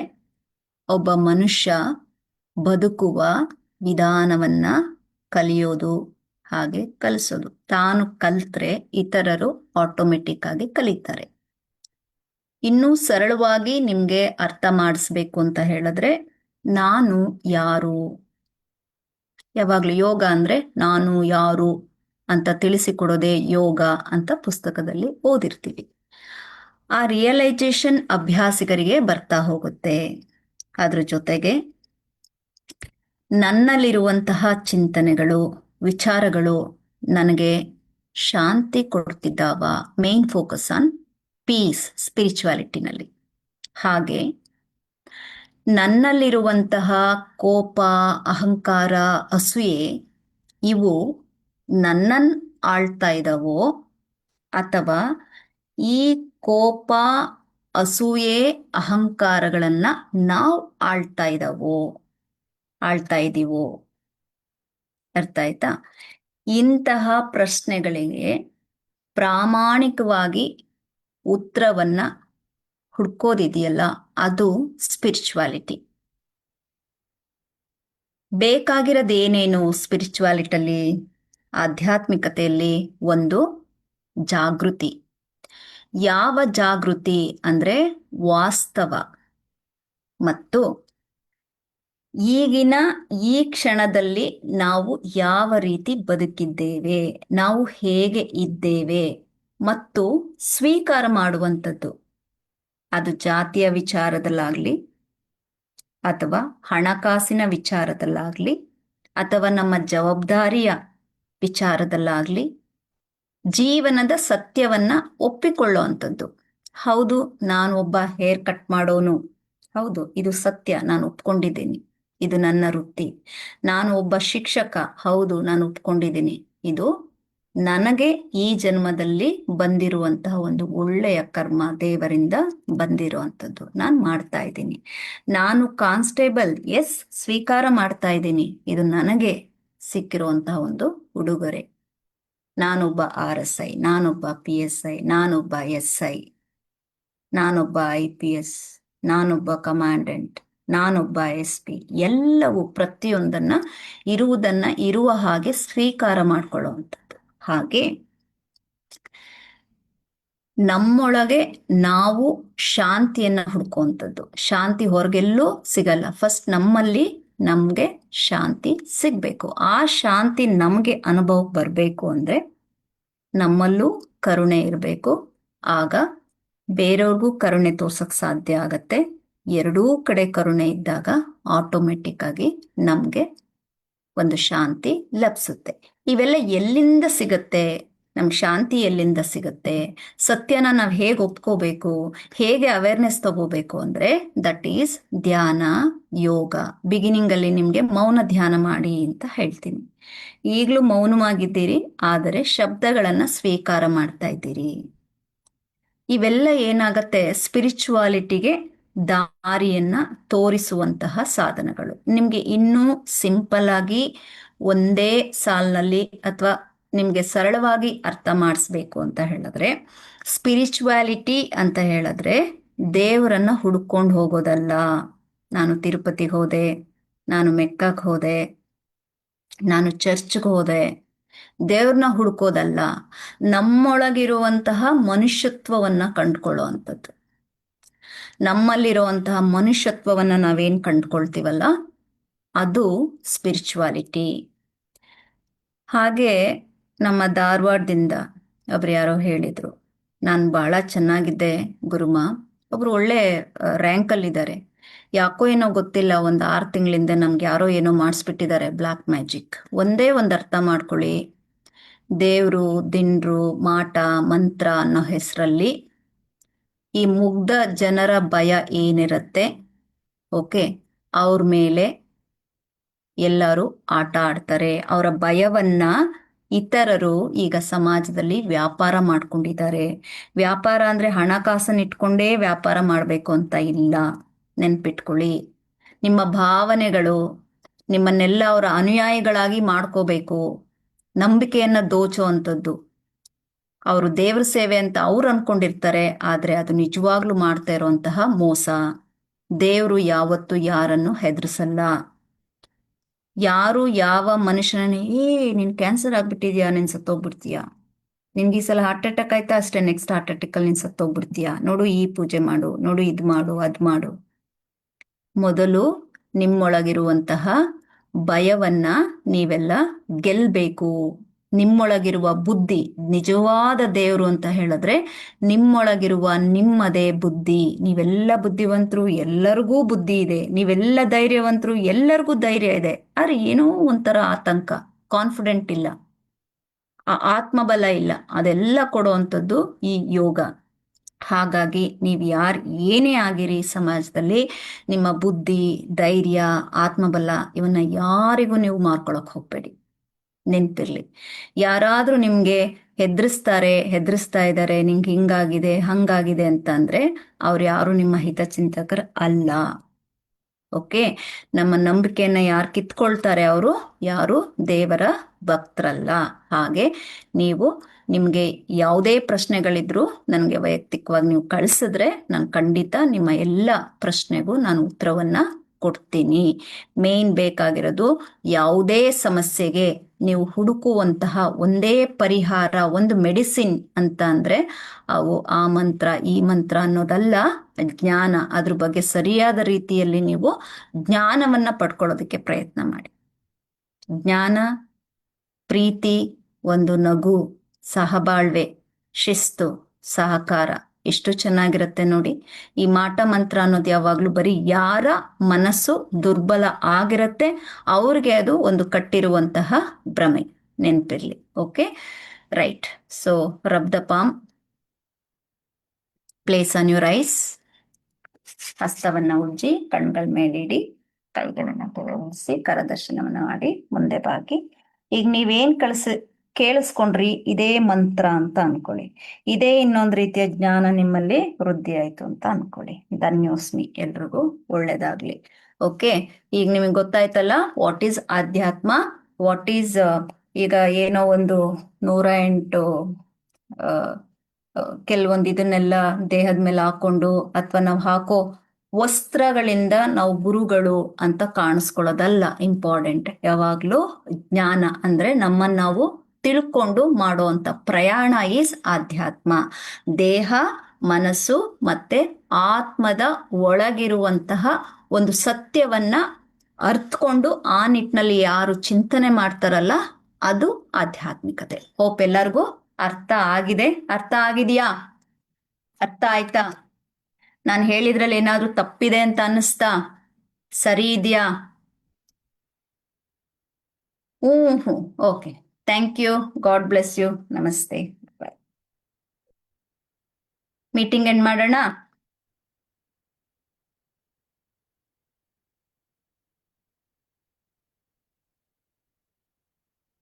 ಒಬ್ಬ ಮನುಷ್ಯ ಬದುಕುವ ವಿಧಾನವನ್ನ ಕಲಿಯೋದು, ಹಾಗೆ ಕಲಿಸೋದು. ತಾನು ಕಲ್ತ್ರೆ ಇತರರು ಆಟೋಮೆಟಿಕ್ ಆಗಿ ಕಲಿತಾರೆ. ಇನ್ನೂ ಸರಳವಾಗಿ ನಿಮ್ಗೆ ಅರ್ಥ ಮಾಡಿಸ್ಬೇಕು ಅಂತ ಹೇಳಿದ್ರೆ, ನಾನು ಯಾರು, ಯಾವಾಗ್ಲೂ ಯೋಗ ಅಂದ್ರೆ ನಾನು ಯಾರು ಅಂತ ತಿಳಿಸಿಕೊಡೋದೇ ಯೋಗ ಅಂತ ಪುಸ್ತಕದಲ್ಲಿ ಓದಿರ್ತೀವಿ. ಆ ರಿಯಲೈಸೇಷನ್ ಅಭ್ಯಾಸಿಗರಿಗೆ ಬರ್ತಾ ಹೋಗುತ್ತೆ. ಅದ್ರ ಜೊತೆಗೆ ನನ್ನಲ್ಲಿರುವಂತಹ ಚಿಂತನೆಗಳು, ವಿಚಾರಗಳು ನನಗೆ ಶಾಂತಿ ಕೊಡ್ತಿದ್ದಾವ. ಮೇನ್ ಫೋಕಸ್ ಆನ್ ಪೀಸ್ ಸ್ಪಿರಿಚುವಾಲಿಟಿನಲ್ಲಿ. ಹಾಗೆ ನನ್ನಲ್ಲಿರುವಂತಹ ಕೋಪ, ಅಹಂಕಾರ, ಅಸೂಯೆ ಇವು ನನ್ನನ್ನು ಆಳ್ತಾ ಇದ್ದಾವೋ, ಅಥವಾ ಈ ಕೋಪ, ಅಸೂಯೆ, ಅಹಂಕಾರಗಳನ್ನ ನಾವು ಆಳ್ತಾ ಇದ್ದೀವೋ? ಅರ್ಥ ಆಯ್ತಾ? ಇಂತಹ ಪ್ರಶ್ನೆಗಳಿಗೆ ಪ್ರಾಮಾಣಿಕವಾಗಿ ಉತ್ತರವನ್ನ ಹುಡ್ಕೋದಿದೆಯಲ್ಲ, ಅದು ಸ್ಪಿರಿಚುವಾಲಿಟಿ. ಬೇಕಾಗಿರೋದೇನೇನು ಸ್ಪಿರಿಚುವಾಲಿಟಿಯಲ್ಲಿ, ಆಧ್ಯಾತ್ಮಿಕತೆಯಲ್ಲಿ? ಒಂದು ಜಾಗೃತಿ. ಯಾವ ಜಾಗೃತಿ ಅಂದ್ರೆ ವಾಸ್ತವ ಮತ್ತು ಈಗಿನ ಈ ಕ್ಷಣದಲ್ಲಿ ನಾವು ಯಾವ ರೀತಿ ಬದುಕಿದ್ದೇವೆ, ನಾವು ಹೇಗೆ ಇದ್ದೇವೆ ಮತ್ತು ಸ್ವೀಕಾರ ಮಾಡುವಂಥದ್ದು. ಅದು ಜಾತಿಯ ವಿಚಾರದಲ್ಲಾಗ್ಲಿ, ಅಥವಾ ಹಣಕಾಸಿನ ವಿಚಾರದಲ್ಲಾಗ್ಲಿ, ಅಥವಾ ನಮ್ಮ ಜವಾಬ್ದಾರಿಯ ವಿಚಾರದಲ್ಲಾಗ್ಲಿ, ಜೀವನದ ಸತ್ಯವನ್ನ ಒಪ್ಪಿಕೊಳ್ಳುವಂಥದ್ದು. ಹೌದು, ನಾನು ಒಬ್ಬ ಹೇರ್ ಕಟ್ ಮಾಡೋನು, ಹೌದು ಇದು ಸತ್ಯ, ನಾನು ಒಪ್ಕೊಂಡಿದ್ದೀನಿ, ಇದು ನನ್ನ ವೃತ್ತಿ. ನಾನು ಒಬ್ಬ ಶಿಕ್ಷಕ, ಹೌದು ನಾನು ಒಪ್ಕೊಂಡಿದ್ದೀನಿ, ಇದು ನನಗೆ ಈ ಜನ್ಮದಲ್ಲಿ ಬಂದಿರುವಂತಹ ಒಂದು ಒಳ್ಳೆಯ ಕರ್ಮ, ದೇವರಿಂದ ಬಂದಿರುವಂಥದ್ದು, ನಾನು ಮಾಡ್ತಾ ಇದ್ದೀನಿ. ನಾನು ಕಾನ್ಸ್ಟೇಬಲ್, ಎಸ್ ಸ್ವೀಕಾರ ಮಾಡ್ತಾ ಇದ್ದೀನಿ, ಇದು ನನಗೆ ಸಿಕ್ಕಿರುವಂತಹ ಒಂದು ಉಡುಗೊರೆ. ನಾನೊಬ್ಬ RSI, ನಾನೊಬ್ಬ PSI, ನಾನೊಬ್ಬ SI, ನಾನೊಬ್ಬ IPS, ನಾನೊಬ್ಬ ಕಮಾಂಡೆಂಟ್, ನಾನೊಬ್ಬ SP. ಎಲ್ಲವೂ ಪ್ರತಿಯೊಂದನ್ನ ಇರುವುದನ್ನ ಇರುವ ಹಾಗೆ ಸ್ವೀಕಾರ ಮಾಡ್ಕೊಳ್ಳುವಂಥದ್ದು. ಹಾಗೆ ನಮ್ಮೊಳಗೆ ನಾವು ಶಾಂತಿಯನ್ನ ಹುಡ್ಕುವಂಥದ್ದು. ಶಾಂತಿ ಹೊರಗೆಲ್ಲೂ ಸಿಗಲ್ಲ, ಫಸ್ಟ್ ನಮ್ಮಲ್ಲಿ ನಮ್ಗೆ ಶಾಂತಿ ಸಿಗ್ಬೇಕು. ಆ ಶಾಂತಿ ನಮ್ಗೆ ಅನುಭವಕ್ಕೆ ಬರಬೇಕು ಅಂದ್ರೆ ನಮ್ಮಲ್ಲೂ ಕರುಣೆ ಇರಬೇಕು. ಆಗ ಬೇರೆಯವ್ರಿಗೂ ಕರುಣೆ ತೋರ್ಸಕ್ ಸಾಧ್ಯ ಆಗತ್ತೆ. ಎರಡೂ ಕಡೆ ಕರುಣೆ ಇದ್ದಾಗ ಆಟೋಮೆಟಿಕ್ ಆಗಿ ನಮ್ಗೆ ಒಂದು ಶಾಂತಿ ಲಭಿಸುತ್ತೆ. ಇವೆಲ್ಲ ಎಲ್ಲಿಂದ ಸಿಗತ್ತೆ? ನಮ್ಗೆ ಶಾಂತಿ ಎಲ್ಲಿಂದ ಸಿಗುತ್ತೆ, ಸತ್ಯನ ನಾವು ಹೇಗೆ ಒಪ್ಕೋಬೇಕು, ಹೇಗೆ ಅವೇರ್ನೆಸ್ ತಗೋಬೇಕು ಅಂದರೆ ದಟ್ ಈಸ್ ಧ್ಯಾನ, ಯೋಗ. ಬಿಗಿನಿಂಗಲ್ಲಿ ನಿಮಗೆ ಮೌನ ಧ್ಯಾನ ಮಾಡಿ ಅಂತ ಹೇಳ್ತೀನಿ. ಈಗಲೂ ಮೌನವಾಗಿದ್ದೀರಿ, ಆದರೆ ಶಬ್ದಗಳನ್ನು ಸ್ವೀಕಾರ ಮಾಡ್ತಾ ಇದ್ದೀರಿ. ಇವೆಲ್ಲ ಏನಾಗತ್ತೆ, ಸ್ಪಿರಿಚುವಾಲಿಟಿಗೆ ದಾರಿಯನ್ನ ತೋರಿಸುವಂತಹ ಸಾಧನಗಳು. ನಿಮಗೆ ಇನ್ನೂ ಸಿಂಪಲ್ ಆಗಿ ಒಂದೇ ಸಾಲಿನಲ್ಲಿ ಅಥವಾ ನಿಮಗೆ ಸರಳವಾಗಿ ಅರ್ಥ ಮಾಡಿಸ್ಬೇಕು ಅಂತ ಹೇಳಿದ್ರೆ, ಸ್ಪಿರಿಚುವಾಲಿಟಿ ಅಂತ ಹೇಳಿದ್ರೆ ದೇವರನ್ನ ಹುಡ್ಕೊಂಡು ಹೋಗೋದಲ್ಲ. ನಾನು ತಿರುಪತಿಗೆ ಹೋದೆ, ನಾನು ಮೆಕ್ಕಕ್ಕೆ ಹೋದೆ, ನಾನು ಚರ್ಚ್ಗೆ ಹೋದೆ, ದೇವ್ರನ್ನ ಹುಡ್ಕೋದಲ್ಲ. ನಮ್ಮೊಳಗಿರುವಂತಹ ಮನುಷ್ಯತ್ವವನ್ನ ಕಂಡುಕೊಳ್ಳೋ ಅಂಥದ್ದು. ನಮ್ಮಲ್ಲಿರುವಂತಹ ಮನುಷ್ಯತ್ವವನ್ನ ನಾವೇನ್ ಕಂಡುಕೊಳ್ತೀವಲ್ಲ, ಅದು ಸ್ಪಿರಿಚುವಾಲಿಟಿ. ಹಾಗೆ ನಮ್ಮ ಧಾರವಾಡದಿಂದ ಒಬ್ರು ಯಾರೋ ಹೇಳಿದ್ರು, ನಾನು ಬಹಳ ಚೆನ್ನಾಗಿದ್ದೆ ಗುರುಮಾ, ಒಬ್ರು ಒಳ್ಳೆ ರ್ಯಾಂಕಲ್ಲಿದ್ದಾರೆ, ಯಾಕೋ ಏನೋ ಗೊತ್ತಿಲ್ಲ, ಒಂದು 6 ತಿಂಗಳಿಂದ ನಮ್ಗೆ ಯಾರೋ ಏನೋ ಮಾಡಿಸ್ಬಿಟ್ಟಿದ್ದಾರೆ ಬ್ಲ್ಯಾಕ್ ಮ್ಯಾಜಿಕ್. ಒಂದೇ ಒಂದು ಅರ್ಥ ಮಾಡ್ಕೊಳ್ಳಿ, ದೇವರು, ದಿಂಡ್ರು, ಮಾಟ, ಮಂತ್ರ ಅನ್ನೋ ಹೆಸರಲ್ಲಿ ಈ ಮುಗ್ಧ ಜನರ ಭಯ ಏನಿರುತ್ತೆ, ಓಕೆ, ಅವ್ರ ಮೇಲೆ ಎಲ್ಲರೂ ಆಟ ಆಡ್ತಾರೆ. ಅವರ ಭಯವನ್ನ ಇತರರು ಈಗ ಸಮಾಜದಲ್ಲಿ ವ್ಯಾಪಾರ ಮಾಡ್ಕೊಂಡಿದ್ದಾರೆ. ವ್ಯಾಪಾರ ಅಂದ್ರೆ ಹಣಕಾಸನ್ನು ಇಟ್ಕೊಂಡೇ ವ್ಯಾಪಾರ ಮಾಡಬೇಕು ಅಂತ ಇಲ್ಲ, ನೆನ್ಪಿಟ್ಕೊಳ್ಳಿ. ನಿಮ್ಮ ಭಾವನೆಗಳು, ನಿಮ್ಮನ್ನೆಲ್ಲ ಅವರ ಅನುಯಾಯಿಗಳಾಗಿ ಮಾಡ್ಕೋಬೇಕು, ನಂಬಿಕೆಯನ್ನ ದೋಚೋ ಅಂಥದ್ದು. ಅವರು ದೇವ್ರ ಸೇವೆ ಅಂತ ಅವ್ರು ಅನ್ಕೊಂಡಿರ್ತಾರೆ, ಆದ್ರೆ ಅದು ನಿಜವಾಗ್ಲೂ ಮಾಡ್ತಾ ಇರುವಂತಹ ಮೋಸ. ದೇವರು ಯಾವತ್ತು ಯಾರನ್ನು ಹೆದರ್ಸಲ್ಲ. ಯಾರು ಯಾವ ಮನುಷ್ಯನೇ ನಿನ್ ಕ್ಯಾನ್ಸರ್ ಆಗ್ಬಿಟ್ಟಿದ್ಯಾ, ನೀನ್ ಸತ್ತೋಗ್ಬಿಡ್ತೀಯಾ, ನಿನ್ಗೆ ಈ ಸಲ ಹಾರ್ಟ್ ಅಟ್ಯಾಕ್ ಆಯ್ತಾ, ಅಷ್ಟೇ ನೆಕ್ಸ್ಟ್ ಹಾರ್ಟ್ ಅಟ್ಯಾಕ್ ಅಲ್ಲಿ ನೀನ್ ಸತ್ತೋಗ್ಬಿಡ್ತೀಯಾ, ನೋಡು ಈ ಪೂಜೆ ಮಾಡು, ನೋಡು ಇದ್ ಮಾಡು ಅದ್ ಮಾಡು. ಮೊದಲು ನಿಮ್ಮೊಳಗಿರುವಂತಹ ಭಯವನ್ನ ನೀವೆಲ್ಲ ಗೆಲ್ಬೇಕು. ನಿಮ್ಮೊಳಗಿರುವ ಬುದ್ಧಿ, ನಿಜವಾದ ದೇವರು ಅಂತ ಹೇಳಿದ್ರೆ ನಿಮ್ಮೊಳಗಿರುವ ನಿಮ್ಮದೇ ಬುದ್ಧಿ. ನೀವೆಲ್ಲ ಬುದ್ಧಿವಂತರು, ಎಲ್ಲರಿಗೂ ಬುದ್ಧಿ ಇದೆ. ನೀವೆಲ್ಲ ಧೈರ್ಯವಂತರು, ಎಲ್ಲರಿಗೂ ಧೈರ್ಯ ಇದೆ. ಆದ್ರೆ ಏನೋ ಒಂಥರ ಆತಂಕ, ಕಾನ್ಫಿಡೆಂಟ್ ಇಲ್ಲ, ಆ ಆತ್ಮಬಲ ಇಲ್ಲ. ಅದೆಲ್ಲ ಕೊಡುವಂಥದ್ದು ಈ ಯೋಗ. ಹಾಗಾಗಿ ನೀವು ಏನೇ ಆಗಿರಿ ಸಮಾಜದಲ್ಲಿ, ನಿಮ್ಮ ಬುದ್ಧಿ, ಧೈರ್ಯ, ಆತ್ಮಬಲ ಇವನ್ನ ಯಾರಿಗೂ ನೀವು ಮಾರ್ಕೊಳಕ್ ಹೋಗ್ಬೇಡಿ. ನೆನ್ಪಿರ್ಲಿ, ಯಾರಾದ್ರೂ ನಿಮ್ಗೆ ಹೆದರಿಸ್ತಾ ಇದ್ದಾರೆ, ನಿಂಗೆ ಹಿಂಗಾಗಿದೆ ಹಂಗಾಗಿದೆ ಅಂತ ಅಂದ್ರೆ ಅವ್ರು ಯಾರು ನಿಮ್ಮ ಹಿತಚಿಂತಕರು ಅಲ್ಲ. ಓಕೆ, ನಮ್ಮ ನಂಬಿಕೆಯನ್ನ ಯಾರು ಕಿತ್ಕೊಳ್ತಾರೆ ಅವರು ಯಾರು ದೇವರ ಭಕ್ತರಲ್ಲ. ಹಾಗೆ ನೀವು ನಿಮ್ಗೆ ಯಾವುದೇ ಪ್ರಶ್ನೆಗಳಿದ್ರು ನನಗೆ ವೈಯಕ್ತಿಕವಾಗಿ ನೀವು ಕಳಿಸಿದ್ರೆ ನಾನು ಖಂಡಿತ ನಿಮ್ಮ ಎಲ್ಲ ಪ್ರಶ್ನೆಗೂ ನಾನು ಉತ್ತರವನ್ನ ಕೊಡ್ತೀನಿ. ಮೇನ್ ಬೇಕಾಗಿರೋದು, ಯಾವುದೇ ಸಮಸ್ಯೆಗೆ ನೀವು ಹುಡುಕುವಂತಹ ಒಂದೇ ಪರಿಹಾರ, ಒಂದು ಮೆಡಿಸಿನ್ ಅಂತ ಅಂದ್ರೆ ಅವು ಆ ಮಂತ್ರ ಈ ಮಂತ್ರ ಅನ್ನೋದಲ್ಲ, ಜ್ಞಾನ. ಅದ್ರ ಬಗ್ಗೆ ಸರಿಯಾದ ರೀತಿಯಲ್ಲಿ ನೀವು ಜ್ಞಾನವನ್ನ ಪಡ್ಕೊಳ್ಳೋದಕ್ಕೆ ಪ್ರಯತ್ನ ಮಾಡಿ. ಜ್ಞಾನ, ಪ್ರೀತಿ, ಒಂದು ನಗು, ಸಹಬಾಳ್ವೆ, ಶಿಸ್ತು, ಸಹಕಾರ, ಎಷ್ಟು ಚೆನ್ನಾಗಿರುತ್ತೆ ನೋಡಿ. ಈ ಮಾಟ ಮಂತ್ರ ಅನ್ನೋದು ಯಾವಾಗ್ಲೂ ಬರೀ ಯಾರ ಮನಸ್ಸು ದುರ್ಬಲ ಆಗಿರತ್ತೆ ಅವ್ರಿಗೆ ಅದು ಒಂದು ಕಟ್ಟಿರುವಂತಹ ಭ್ರಮೆ, ನೆನ್ಪಿರ್ಲಿ. Okay, right. So rub the palm, place on your eyes. ಹಸ್ತವನ್ನ ಉಜ್ಜಿ ಕಣ್ಗಳ ಮೇಲಿಡಿ, ಕೈಗಳನ್ನ ತೋರಿಸಿ ಕರದರ್ಶನವನ್ನ ಮಾಡಿ ಮುಂದೆ ಬಾಗಿ. ಈಗ ನೀವೇನ್ ಕೇಳಿಸ್ಕೊಂಡ್ರಿ ಇದೇ ಮಂತ್ರ ಅಂತ ಅನ್ಕೊಳ್ಳಿ. ಇದೇ ಇನ್ನೊಂದು ರೀತಿಯ ಜ್ಞಾನ ನಿಮ್ಮಲ್ಲಿ ವೃದ್ಧಿ ಆಯ್ತು ಅಂತ ಅನ್ಕೊಳ್ಳಿ. ಧನ್ಯೋಸ್ಮಿ. ಎಲ್ರಿಗೂ ಒಳ್ಳೇದಾಗ್ಲಿ. ಓಕೆ, ಈಗ ನಿಮಗೆ ಗೊತ್ತಾಯ್ತಲ್ಲ ವಾಟ್ ಈಸ್ ಆಧ್ಯಾತ್ಮ, ವಾಟ್ ಈಸ್ ಈಗ ಏನೋ ಒಂದು 108 ಕೆಲವೊಂದು ಇದನ್ನೆಲ್ಲ ದೇಹದ ಮೇಲೆ ಹಾಕೊಂಡು ಅಥವಾ ನಾವು ಹಾಕೋ ವಸ್ತ್ರಗಳಿಂದ ನಾವು ಗುರುಗಳು ಅಂತ ಕಾಣಿಸ್ಕೊಳ್ಳೋದಲ್ಲ ಇಂಪಾರ್ಟೆಂಟ್. ಯಾವಾಗ್ಲೂ ಜ್ಞಾನ ಅಂದ್ರೆ ನಮ್ಮನ್ನ ನಾವು ತಿಳ್ಕೊಂಡು ಮಾಡುವಂತ ಪ್ರಯಾಣ ಈಸ್ ಆಧ್ಯಾತ್ಮ. ದೇಹ, ಮನಸ್ಸು ಮತ್ತೆ ಆತ್ಮದ ಒಳಗಿರುವಂತಹ ಒಂದು ಸತ್ಯವನ್ನ ಅರ್ಥಕೊಂಡು ಆ ನಿಟ್ಟಿನಲ್ಲಿ ಯಾರು ಚಿಂತನೆ ಮಾಡ್ತಾರಲ್ಲ ಅದು ಆಧ್ಯಾತ್ಮಿಕತೆ. ಹೋಪ್ ಎಲ್ಲರಿಗೂ ಅರ್ಥ ಆಗಿದೆ. ಅರ್ಥ ಆಗಿದೆಯಾ? ಅರ್ಥ ಆಯ್ತಾ? ನಾನು ಹೇಳಿದ್ರಲ್ಲಿ ಏನಾದ್ರೂ ತಪ್ಪಿದೆ ಅಂತ ಅನ್ನಿಸ್ತಾ? ಸರಿ ಇದೆಯಾ? ಹ್ಞೂ, okay, thank you. God bless you. ನಮಸ್ತೆ. ಬಾಯ್. ಮೀಟಿಂಗ್ ಎಂಡ್ ಮಾಡೋಣ.